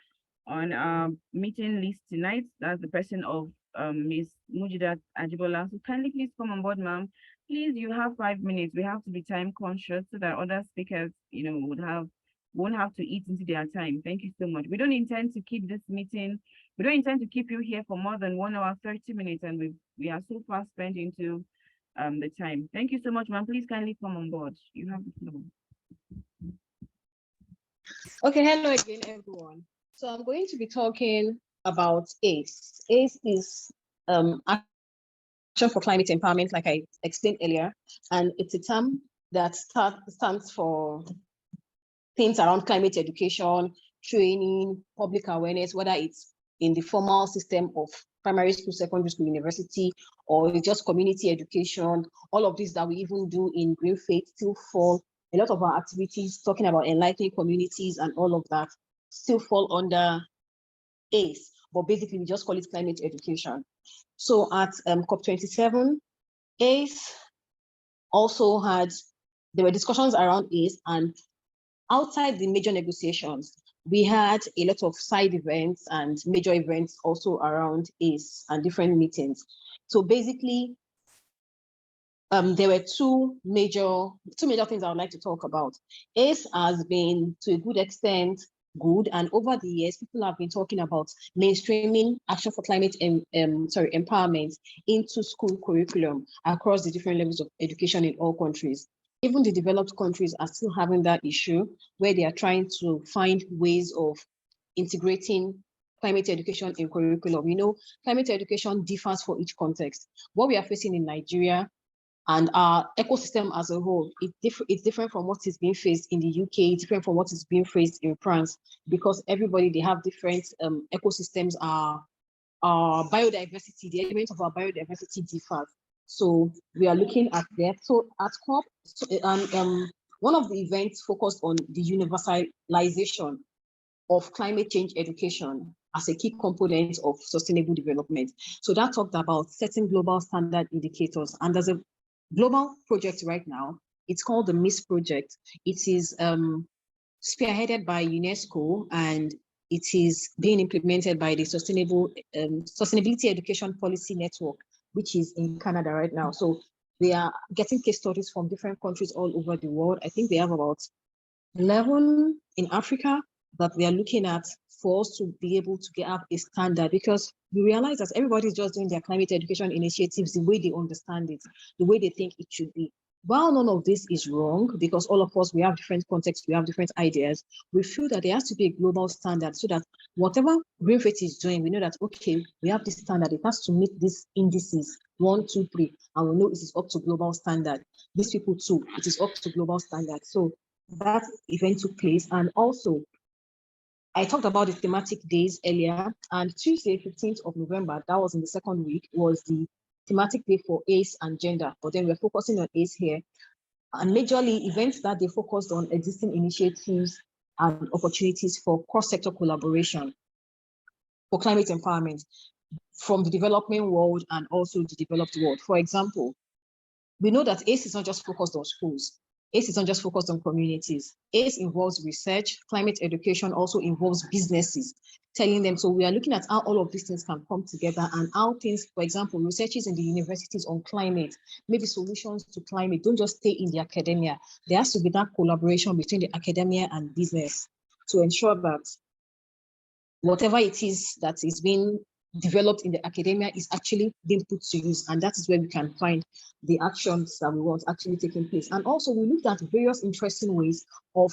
on our meeting list tonight. That's the person of Ms. Mujidat Ajibola. So kindly please come on board, ma'am. Please, you have 5 minutes. We have to be time conscious so that other speakers, won't have to eat into their time. Thank you so much. We don't intend to keep this meeting. We don't intend to keep you here for more than 1 hour, 30 minutes, and we are so fast spent into the time. Thank you so much, ma'am. Please kindly come on board. You have the floor. Okay, hello again, everyone. So I'm going to be talking about ACE. ACE is Action for Climate Empowerment, like I explained earlier, and it's a term that stands for things around climate education, training, public awareness, whether it's in the formal system of primary school, secondary school, university, or just community education. All of this that we even do in GreenFaith still fall. A lot of our activities talking about enlightening communities and all of that still fall under ACE, but basically we just call it climate education. So at COP27, ACE also there were discussions around ACE, and outside the major negotiations, we had a lot of side events and major events also around ACE and different meetings. So basically, there were two major things I would like to talk about. ACE has been, to a good extent, good, and over the years, people have been talking about mainstreaming action for climate empowerment into school curriculum across the different levels of education in all countries. Even the developed countries are still having that issue where they are trying to find ways of integrating climate education in curriculum. Climate education differs for each context. What we are facing in Nigeria and our ecosystem as a whole, it's different from what is being faced in the UK, different from what is being faced in France, because they have different ecosystems. Our biodiversity, the element of our biodiversity differs. So we are looking at that. So at COP, one of the events focused on the universalization of climate change education as a key component of sustainable development. So that talked about setting global standard indicators. And there's a global project right now It's called the MISS project. It is spearheaded by UNESCO, and it is being implemented by the Sustainability Education Policy Network, which is in Canada right now. So they are getting case studies from different countries all over the world. I think they have about 11 in Africa that they are looking at for us to be able to get up a standard, because we realize that everybody is just doing their climate education initiatives the way they understand it, the way they think it should be. While none of this is wrong, because all of us, we have different contexts, we have different ideas, we feel that there has to be a global standard so that whatever GreenFaith is doing, we know that, okay, we have this standard, it has to meet these indices, 1, 2, 3, and we know it is up to global standard. These people too, it is up to global standard. So that event took place. And also, I talked about the thematic days earlier, and Tuesday, 15th of November, that was in the second week, was the thematic day for AIDS and gender. But then we're focusing on AIDS here. And majorly events that they focused on existing initiatives and opportunities for cross-sector collaboration for climate empowerment from the developing world and also the developed world. For example, we know that AIDS is not just focused on schools. AIDS is not just focused on communities. AIDS involves research, climate education also involves businesses, telling them, so we are looking at how all of these things can come together and how things, for example, researches in the universities on climate, maybe solutions to climate, don't just stay in the academia. There has to be that collaboration between the academia and business to ensure that whatever it is that is being developed in the academia is actually being put to use, and that is where we can find the actions that we want actually taking place. And also we looked at various interesting ways of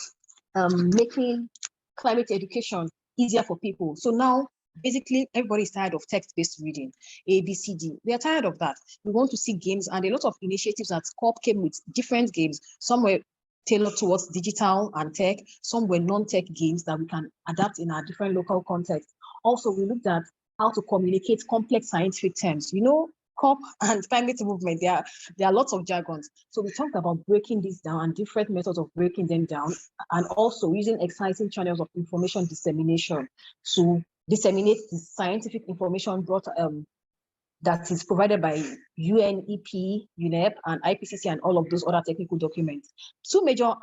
making climate education easier for people. So now basically everybody is tired of text-based reading, A, B, C, D. We are tired of that. We want to see games, and a lot of initiatives at COP came with different games. Some were tailored towards digital and tech, some were non-tech games that we can adapt in our different local context. Also, we looked at how to communicate complex scientific terms. You know, COP and climate movement, there are lots of jargons. So we talked about breaking this down and different methods of breaking them down, and also using exciting channels of information dissemination to disseminate the scientific information brought that is provided by UNEP, UNEP, and IPCC, and all of those other technical documents. Two major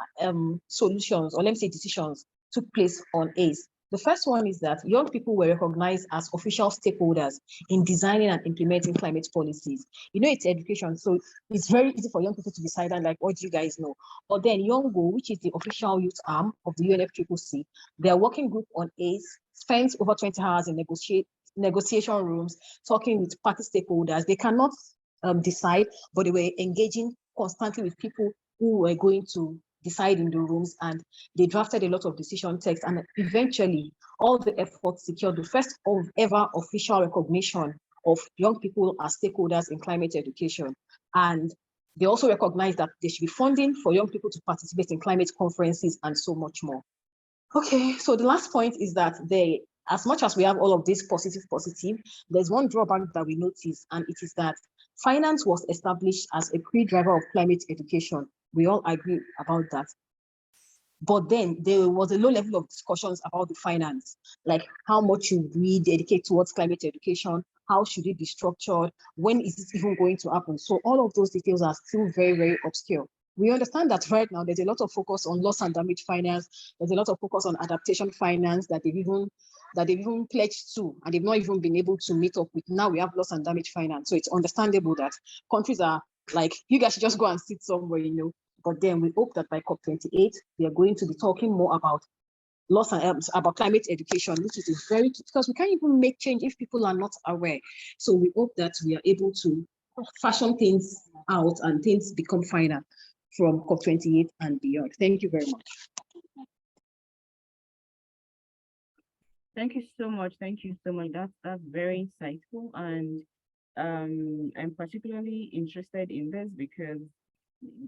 solutions, or let me say decisions, took place on AIDS. The first one is that young people were recognized as official stakeholders in designing and implementing climate policies. You know, it's education, so it's very easy for young people to decide, and like, what do you guys know? But then Youngo, which is the official youth arm of the UNFCCC, their working group on AIDS spent over 20 hours in negotiation rooms, talking with party stakeholders. They cannot decide, but they were engaging constantly with people who were going to decide in the rooms, and they drafted a lot of decision text, and eventually all the efforts secured the first ever official recognition of young people as stakeholders in climate education. And they also recognized that there should be funding for young people to participate in climate conferences and so much more. Okay, so the last point is that as much as we have all of this positive, there's one drawback that we noticed, and it is that finance was established as a key driver of climate education. We all agree about that. But then there was a low level of discussions about the finance, like how much should we dedicate towards climate education, how should it be structured, when is this even going to happen? So all of those details are still very, very obscure. We understand that right now there's a lot of focus on loss and damage finance, there's a lot of focus on adaptation finance that they've even pledged to, and they've not even been able to meet up with. Now we have loss and damage finance. So it's understandable that countries are like, you guys should just go and sit somewhere, you know. But then we hope that by COP28, we are going to be talking more about loss and about climate education, which is very key, because we can't even make change if people are not aware. So we hope that we are able to fashion things out and things become final from COP28 and beyond. Thank you very much. Thank you so much. Thank you so much. That's very insightful, and I'm particularly interested in this because,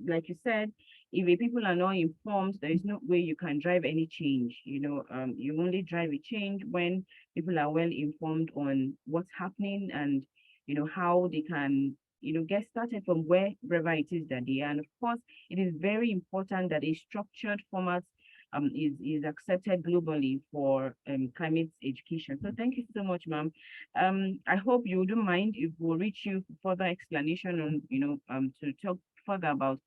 like you said, if the people are not informed, there is no way you can drive any change. You know, you only drive a change when people are well informed on what's happening and, you know, how they can, you know, get started from wherever it is that they are. And of course, it is very important that a structured format is accepted globally for climate education. So thank you so much, ma'am. I hope you wouldn't mind if we'll reach you for further explanation on, you know, to talk further about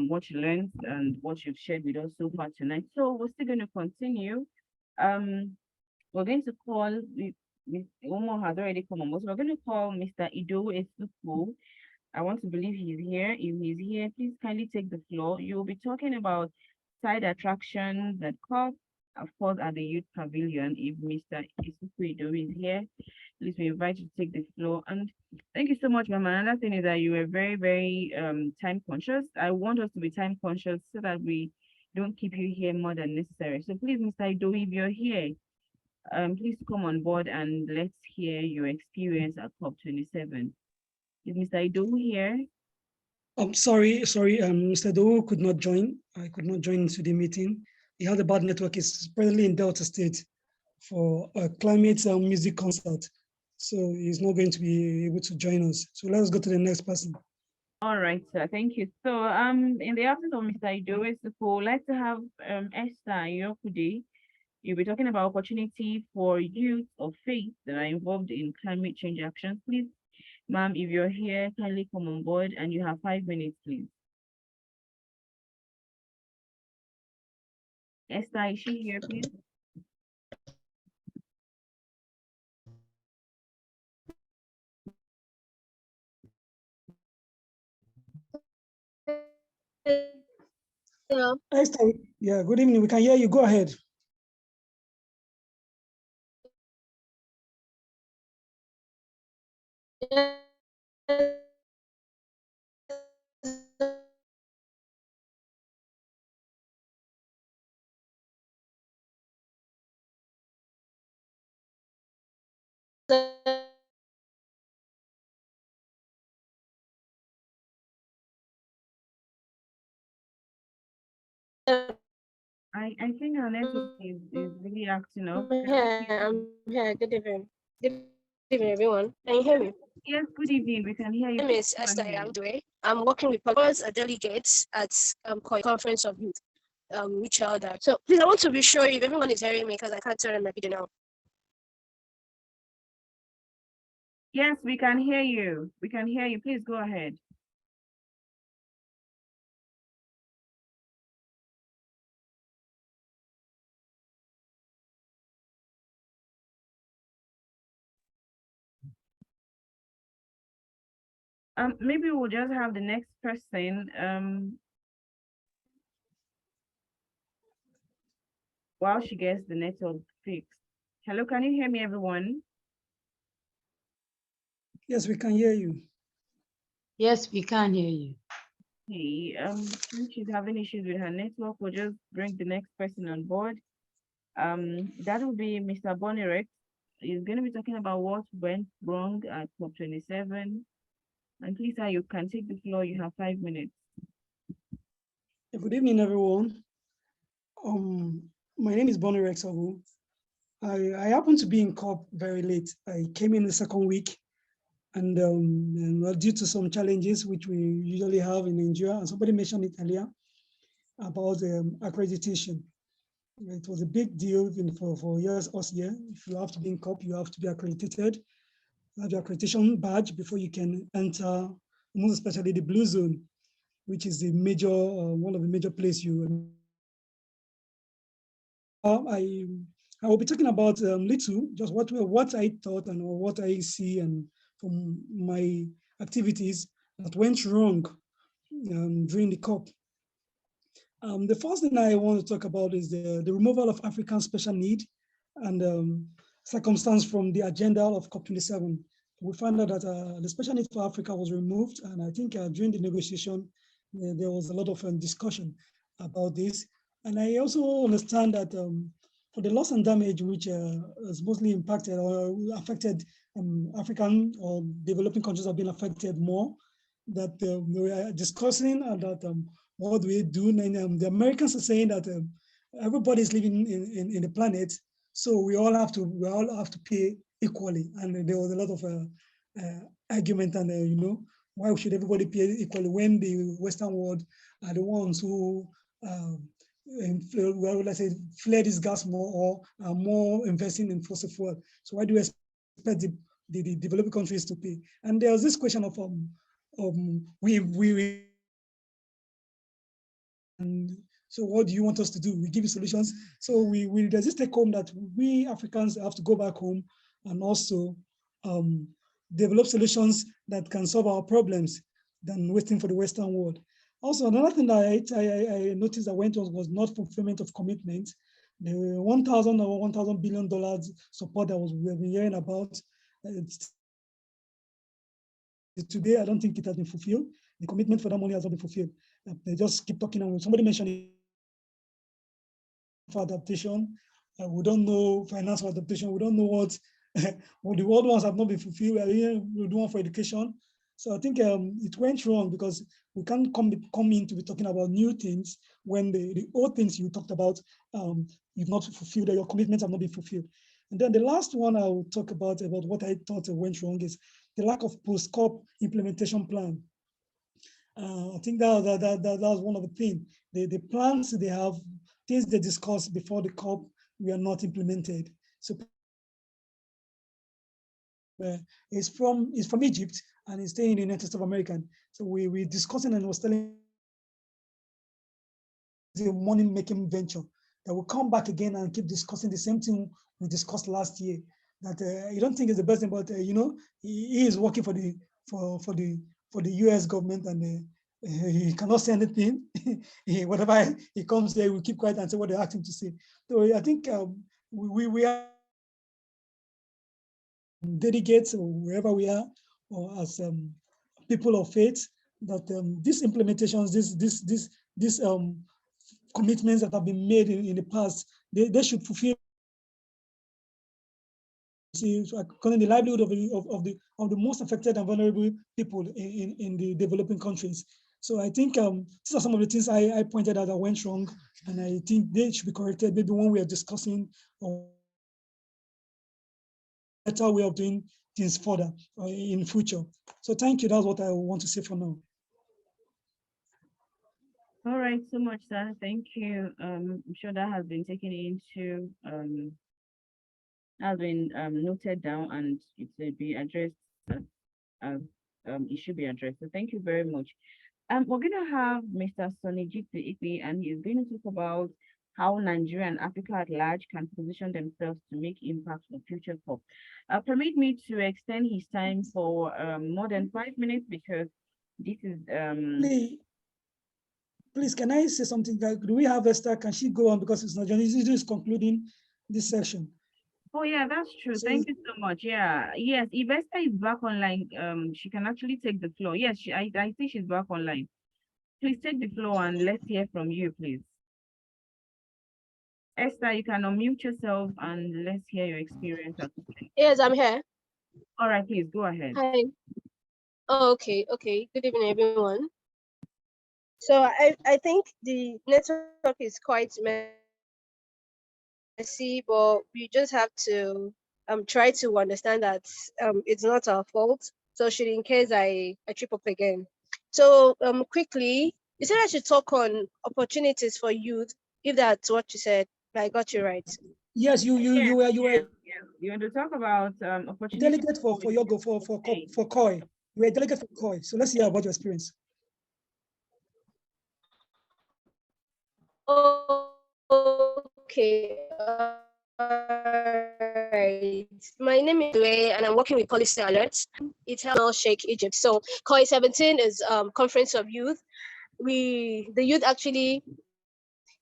what you learned and what you've shared with us so far tonight. So we're still going to continue. We're going to call, Omo has already come on, so we're going to call Mr. Ido Esufu. I want to believe he's here. If he's here, please kindly take the floor. You'll be talking about side attractions at COP, of course, at the Youth Pavilion. If Mr. Esufu Ido is here, please we invite you to take the floor. And thank you so much, Mama. Another thing is that you were very, very time conscious. I want us to be time conscious so that we don't keep you here more than necessary. So please, Mr. Ido, if you're here, please come on board and let's hear your experience at COP27. Is Mr. Ido here? I'm sorry, Mr. Doe could not join. I could not join into the meeting. He had a bad network. He's presently in Delta State for a climate music concert. So he's not going to be able to join us. So let's go to the next person. All right, sir. Thank you. So in the absence of Mr. Ido, I'd like to have Esther Yokude. You'll be talking about opportunity for youth of faith that are involved in climate change actions. Please, ma'am, if you're here, kindly come on board and you have 5 minutes, please. Esther, is she here, please? Yeah. Esther, yeah, good evening. We can hear you. Go ahead. I think our network is really acting up. I'm here. Good evening. Good evening, everyone. Can you hear me? Yes, good evening. We can hear you. My name is Esther Yangdwe. I'm working with delegates at Conference of Youth, which are that. So please, I want to be sure if everyone is hearing me because I can't turn on my video now. Yes, we can hear you. We can hear you. Please go ahead. Maybe we'll just have the next person while she gets the network fixed. Hello, can you hear me, everyone? Yes, we can hear you. Yes, we can hear you. Hey, since she's having issues with her network, we'll just bring the next person on board. That will be Mr. Bonirex. He's going to be talking about what went wrong at COP27. And please, sir, you can take the floor. You have 5 minutes. Good evening, everyone. My name is Bonirex Ogu. I happened to be in COP very late. I came in the second week, and due to some challenges which we usually have in Nigeria, and somebody mentioned it earlier about accreditation. It was a big deal for us here. If you have to be in COP, you have to be accredited. You have the accreditation badge before you can enter, most especially the blue zone, which is the major, one of the major places you. I will be talking about little, just what I thought and what I see and from my activities that went wrong during the COP. The first thing I want to talk about is the removal of African special need and circumstance from the agenda of COP27. We found out that the special need for Africa was removed, and I think during the negotiation, there was a lot of discussion about this. And I also understand that for the loss and damage, which has mostly impacted or affected African or developing countries have been affected more, that we are discussing that what do we do? And the Americans are saying that everybody's living in the planet, so we all have to pay equally. And there was a lot of argument and why should everybody pay equally when the Western world are the ones who flare this gas more or are more investing in fossil fuel. So why do we expect the developing countries to pay? And there was this question of we And so what do you want us to do? We give you solutions. So there's this take home that we Africans have to go back home and also develop solutions that can solve our problems than waiting for the Western world. Also, another thing that I noticed that went on was not fulfillment of commitment. The $1,000 billion support that we've been hearing about, today, I don't think it has been fulfilled. The commitment for that money has not been fulfilled. They just keep talking, and somebody mentioned it for adaptation. We don't know finance for adaptation. We don't know what the old ones have not been fulfilled. We'll do one for education. So I think it went wrong because we can't come in to be talking about new things when the old things you talked about, you've not fulfilled, or your commitments have not been fulfilled. And then the last one I will talk about what I thought went wrong is the lack of post-COP implementation plan. I think that was one of the things. The plans they have, things they discussed before the COP were not implemented. So it's from Egypt and it's staying in the United States of America. So we discussing, and was telling the money-making venture that will come back again and keep discussing the same thing we discussed last year. That you don't think is the best thing, but you know, he is working for the U.S. government, and he cannot say anything. Whatever he comes there, we keep quiet and say what they ask him to say. So I think we are delegates, or wherever we are, or as people of faith, that these implementations, these commitments that have been made in the past, they should fulfill the livelihood of the most affected and vulnerable people in the developing countries. So I think these are some of the things I pointed out that went wrong, and I think they should be corrected. Maybe when we are discussing a better way of doing things further in future. So thank you. That's what I want to say for now. All right, so much, sir. Thank you. I'm sure that has been taken into has been noted down, and it will be addressed as it should be addressed. So thank you very much. We're gonna have Mr. Sonijit Ipi, and he's going to talk about how Nigeria and Africa at large can position themselves to make impact on future COP. Permit me to extend his time for more than 5 minutes, because this is Please, can I say something? Do we have Esther? Can she go on, because it's not is concluding this session? Oh yeah, that's true. So, thank you so much. Yeah, yes. If Esther is back online, she can actually take the floor. Yes, I think she's back online. Please take the floor and let's hear from you, please. Esther, you can unmute yourself and let's hear your experience. Yes, I'm here. All right, please go ahead. Hi. Oh, okay. Good evening, everyone. So I think the network is quite messy, but we just have to try to understand that it's not our fault. So should, in case I trip up again. So quickly, you said I should talk on opportunities for youth, if that's what you said. I got you right. Yes, you were you want to talk about opportunities. Delegate for COI. You were a delegate for COI. So let's hear about your experience. Okay. Right. My name is Dwayne, and I'm working with Policy Alerts. It's Sharm El Sheikh, Egypt. So COP27 is Conference of Youth. The youth actually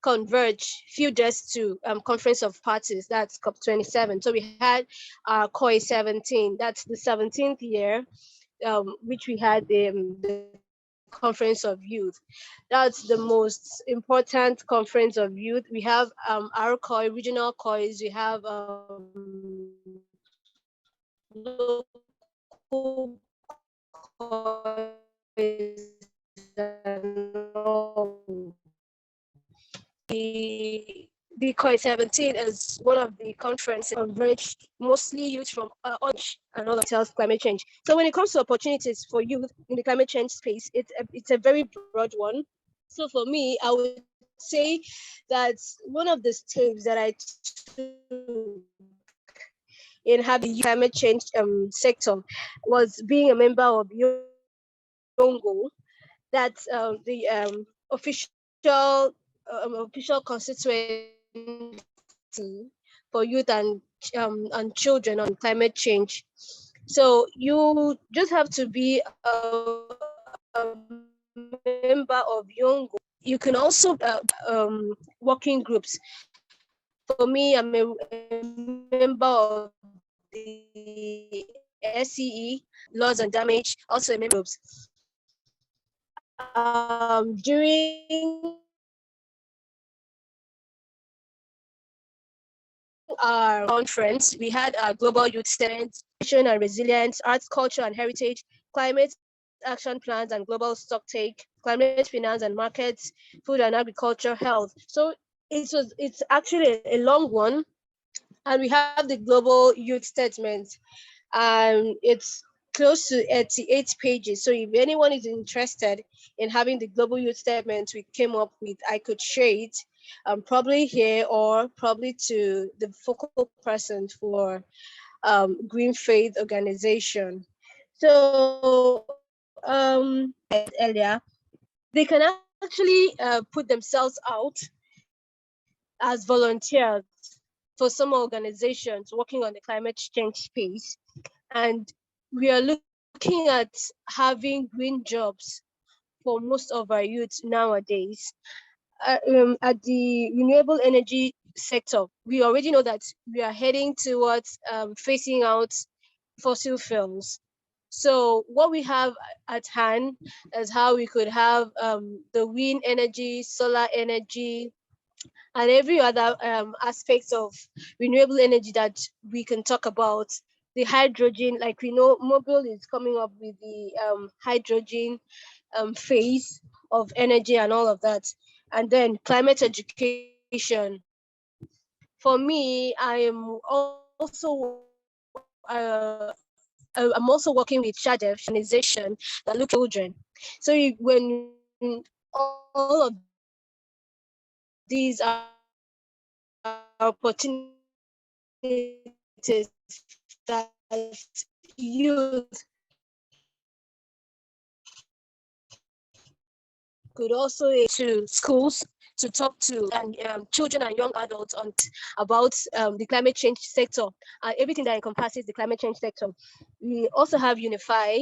converge few days to Conference of Parties. That's COP27. So we had COP17. That's the 17th year, which we had the Conference of Youth. That's the most important conference of youth. We have our COI, regional COIs, we have local COIs, the COP17 is one of the conferences converged mostly youth from and all of climate change. So when it comes to opportunities for youth in the climate change space, it's a very broad one. So for me, I would say that one of the steps that I took in having the climate change sector was being a member of YONGO, that's the official official constituency for youth and children on climate change. So you just have to be a member of Young. You can also working groups. For me, I'm a member of the SCE, Laws and Damage, also a member of groups. During our conference, we had our global youth students, and resilience, arts, culture, and heritage, climate action plans and global stocktake, climate finance and markets, food and agriculture, health. So it's actually a long one, and we have the global youth statement. It's close to 88 pages. So if anyone is interested in having the global youth statement we came up with, I could share it probably here or probably to the focal person for GreenFaith organization. So earlier, they can actually put themselves out as volunteers for some organizations working on the climate change space. And we are looking at having green jobs for most of our youth nowadays. At the renewable energy sector, we already know that we are heading towards phasing out fossil fuels. So what we have at hand is how we could have the wind energy, solar energy, and every other aspects of renewable energy that we can talk about. The hydrogen, like we know, Mobile is coming up with the hydrogen phase of energy and all of that. And then climate education. For me, I am also I'm also working with SHADEF organization that look at children. So when all of these are opportunities that youth could also to schools to talk to and children and young adults on about the climate change sector, everything that encompasses the climate change sector. We also have Unify.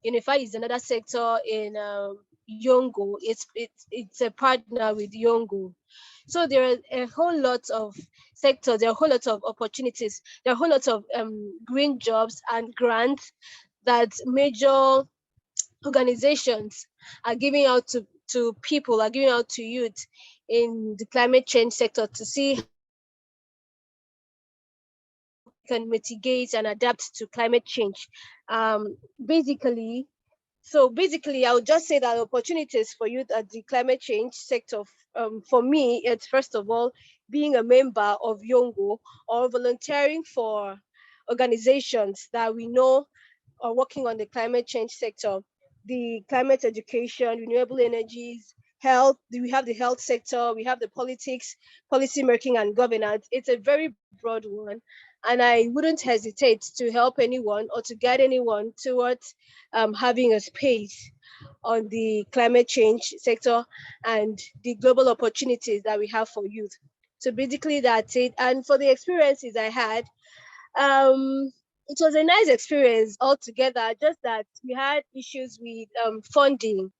Unify is another sector in Yongo. It's a partner with Yongo. So there are a whole lot of sectors, there are a whole lot of opportunities, there are a whole lot of green jobs and grants that major organizations are giving out to people, are giving out to youth in the climate change sector to see how we can mitigate and adapt to climate change. Basically, I would just say that opportunities for youth at the climate change sector, for me, it's first of all, being a member of Yongo or volunteering for organizations that we know are working on the climate change sector, the climate education, renewable energies, health. We have the health sector, we have the politics, policy making and governance. It's a very broad one. And I wouldn't hesitate to help anyone or to guide anyone towards having a space on the climate change sector and the global opportunities that we have for youth. So basically that's it. And for the experiences I had, it was a nice experience altogether, just that we had issues with funding.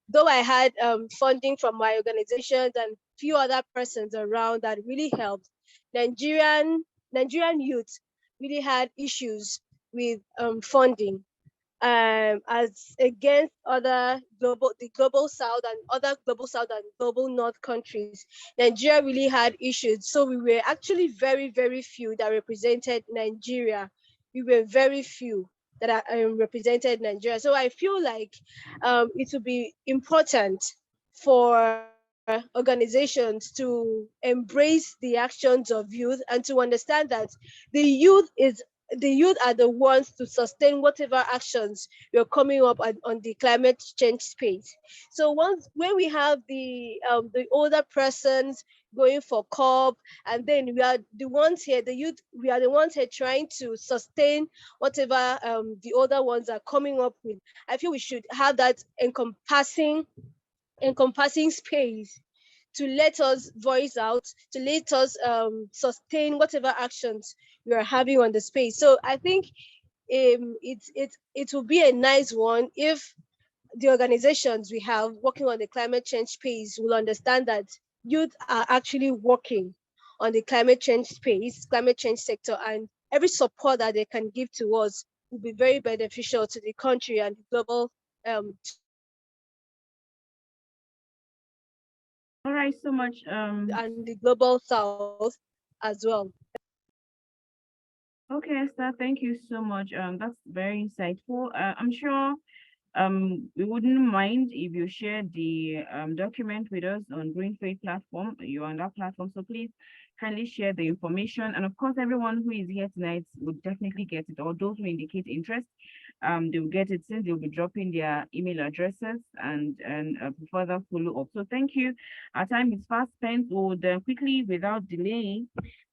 Though I had funding from my organizations and few other persons around that really helped, Nigerian youth really had issues with funding as against the global south and other global south and global north countries. Nigeria really had issues. So we were actually very, very few that represented Nigeria. We were very few that represented Nigeria. So I feel like it would be important for organizations to embrace the actions of youth and to understand that the youth are the ones to sustain whatever actions we're coming up on the climate change space. So when we have the older persons going for COP, and then we are the ones here, the youth, we are the ones here trying to sustain whatever the older ones are coming up with. I feel we should have that encompassing space to let us voice out, to let us sustain whatever actions we are having on the space. So I think it will be a nice one if the organizations we have working on the climate change space will understand that youth are actually working on the climate change space, climate change sector, and every support that they can give to us will be very beneficial to the country and the global. All right, so much. And the global south as well. Okay, Esther, thank you so much. That's very insightful. I'm sure we wouldn't mind if you share the document with us on GreenFaith platform. You're on that platform, so please kindly share the information. And of course, everyone who is here tonight would definitely get it, or those who indicate interest, they'll get it since they'll be dropping their email addresses and further follow up. So thank you. Our time is fast spent. We'll quickly, without delay,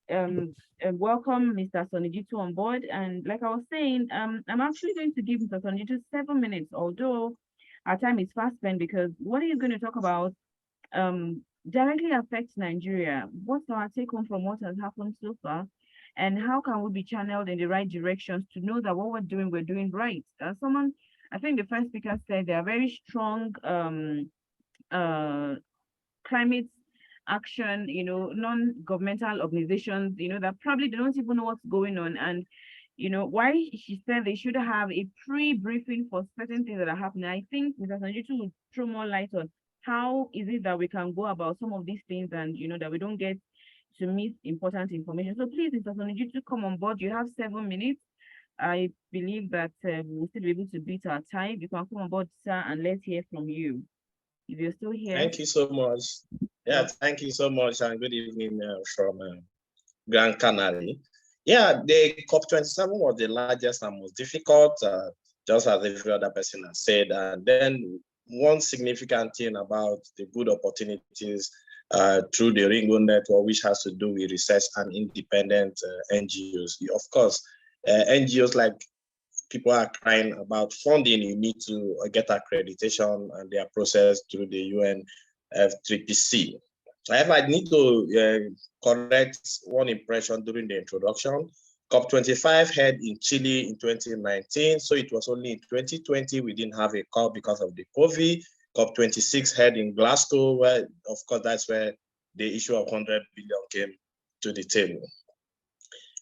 welcome Mr. Sonijitu on board. And like I was saying, I'm actually going to give Mr. Sonijitu 7 minutes, although our time is fast spent, because what are you going to talk about directly affects Nigeria? What's our take home from what has happened so far? And how can we be channeled in the right directions to know that what we're doing right? Someone, I think the first speaker said there are very strong climate action, non-governmental organizations, that probably they don't even know what's going on. And, why she said they should have a pre-briefing for certain things that are happening. I think Mr. Sanjitu will throw more light on how is it that we can go about some of these things and, that we don't get to miss important information. So please, Mr. Sanjitu, come on board. You have 7 minutes. I believe that we'll still be able to beat our time. You can come on board, sir, and let's hear from you. If you're still here. Thank you so much. Yeah, thank you so much, and good evening from Grand Canary. Yeah, the COP27 was the largest and most difficult, just as every other person has said. And then one significant thing about the good opportunities through the Ringo Network, which has to do with research and independent NGOs. Of course, NGOs like people are crying about funding, you need to get accreditation and their process through the UN FBOs. However, I need to correct one impression during the introduction. COP25 held in Chile in 2019, so it was only in 2020 we didn't have a COP because of the COVID. COP26 held in Glasgow, where, of course, that's where the issue of 100 billion came to the table.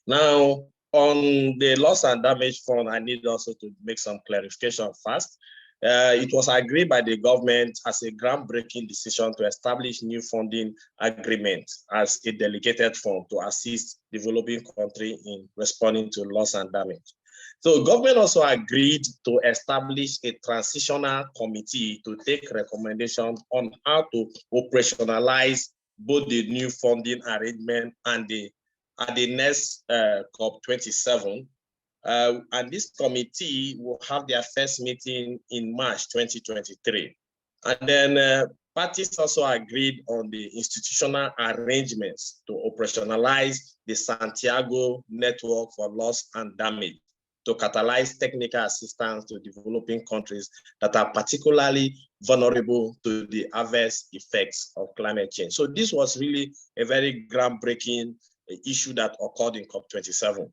Now, on the loss and damage fund, I need also to make some clarification first. It was agreed by the government as a groundbreaking decision to establish new funding agreement as a delegated fund to assist developing countries in responding to loss and damage. So government also agreed to establish a transitional committee to take recommendations on how to operationalize both the new funding arrangement and at the next COP27. And this committee will have their first meeting in March 2023. And then parties also agreed on the institutional arrangements to operationalize the Santiago Network for Loss and Damage to catalyze technical assistance to developing countries that are particularly vulnerable to the adverse effects of climate change. So this was really a very groundbreaking issue that occurred in COP27.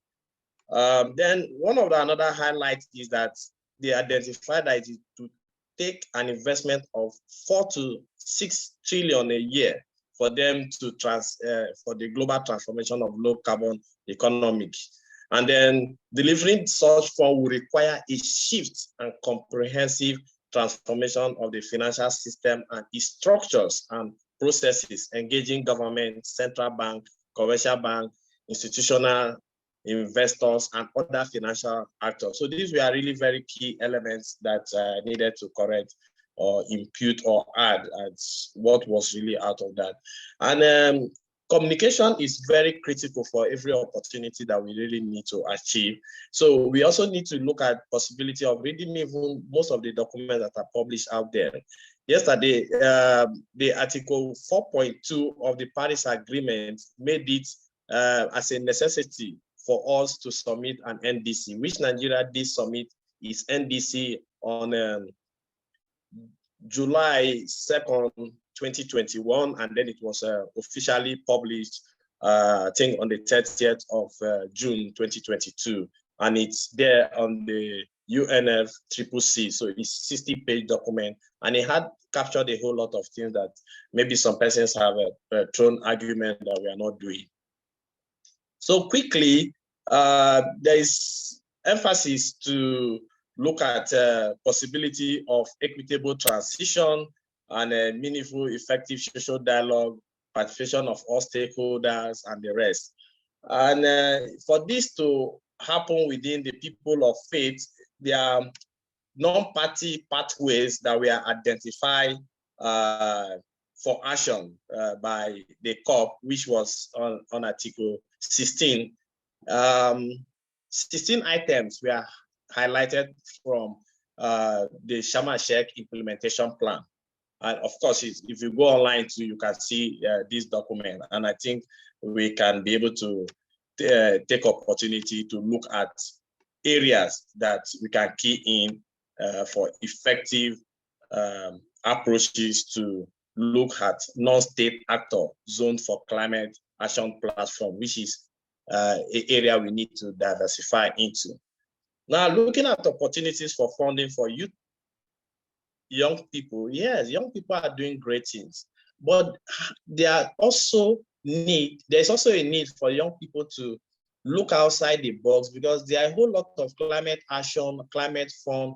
Then one of the another highlights is that they identified that it is to take an investment of 4 to 6 trillion a year for them to for the global transformation of low carbon economy. And then delivering such fund will require a shift and comprehensive transformation of the financial system and its structures and processes, engaging government, central bank, commercial bank, institutional investors, and other financial actors. So these were really very key elements that needed to correct or impute or add as what was really out of that. And communication is very critical for every opportunity that we really need to achieve. So we also need to look at possibility of reading even most of the documents that are published out there. Yesterday, the Article 4.2 of the Paris Agreement made it as a necessity for us to submit an NDC, which Nigeria did submit its NDC on July 2nd, 2021, and then it was officially published, I think, on the 30th of June 2022, and it's there on the UNFCCC. So it's 60-page document, and it had captured a whole lot of things that maybe some persons have thrown argument that we are not doing. So quickly, there is emphasis to look at possibility of equitable transition and a meaningful, effective social dialogue, participation of all stakeholders and the rest. And for this to happen within the people of faith, there are non-party pathways that were identified for action by the COP, which was on Article 16. 16 items were highlighted from the Sharm El Sheikh implementation plan. And of course, if you go online too, you can see this document. And I think we can be able to take opportunity to look at areas that we can key in for effective approaches to look at non-state actor zoned for climate action platform, which is an area we need to diversify into. Now, looking at opportunities for funding for youth, young people, yes, young people are doing great things, but there's also a need for young people to look outside the box, because there are a whole lot of climate action, climate fund.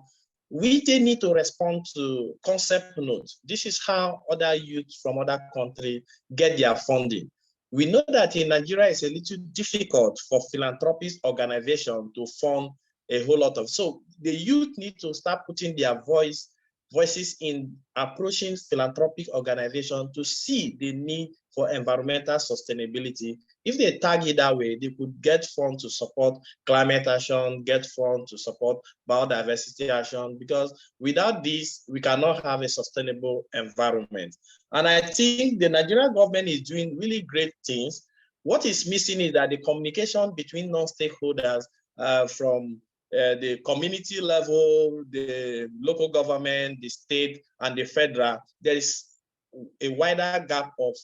We need to respond to concept notes. This is how other youth from other countries get their funding. We know that in Nigeria, it's a little difficult for philanthropic organizations to fund a whole lot of, so the youth need to start putting their voices in approaching philanthropic organizations to see the need for environmental sustainability. If they tag it that way, they could get funds to support climate action, get funds to support biodiversity action, because without this, we cannot have a sustainable environment. And I think the Nigerian government is doing really great things. What is missing is that the communication between non-stakeholders from the community level, the local government, the state, and the federal, there is a wider gap of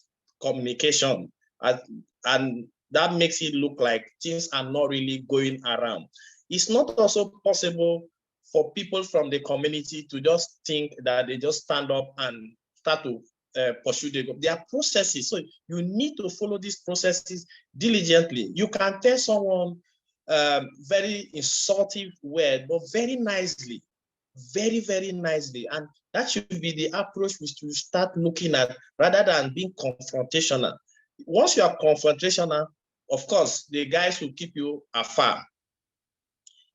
communication. And that makes it look like things are not really going around. It's not also possible for people from the community to just think that they just stand up and start to pursue their processes. So you need to follow these processes diligently. You can tell someone very insulting word, but very nicely, very, very nicely. And that should be the approach we should start looking at, rather than being confrontational. Once you are confrontational, of course, the guys will keep you afar.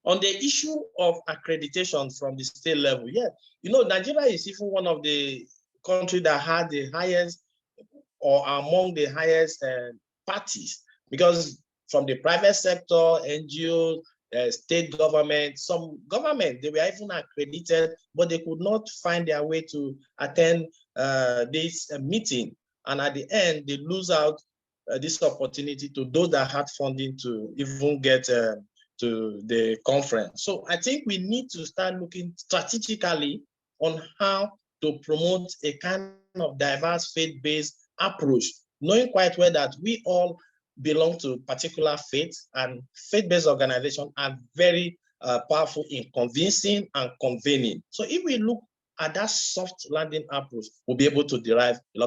On the issue of accreditation from the state level, yeah, you know, Nigeria is even one of the countries that had the highest, or among the highest parties, because from the private sector, NGOs, state government, some government, they were even accredited, but they could not find their way to attend this meeting. And at the end, they lose out this opportunity to those that had funding to even get to the conference. So I think we need to start looking strategically on how to promote a kind of diverse faith-based approach, knowing quite well that we all belong to particular faiths, and faith-based organizations are very powerful in convincing and convening. So if we look at that soft landing approach, we'll be able to derive a lot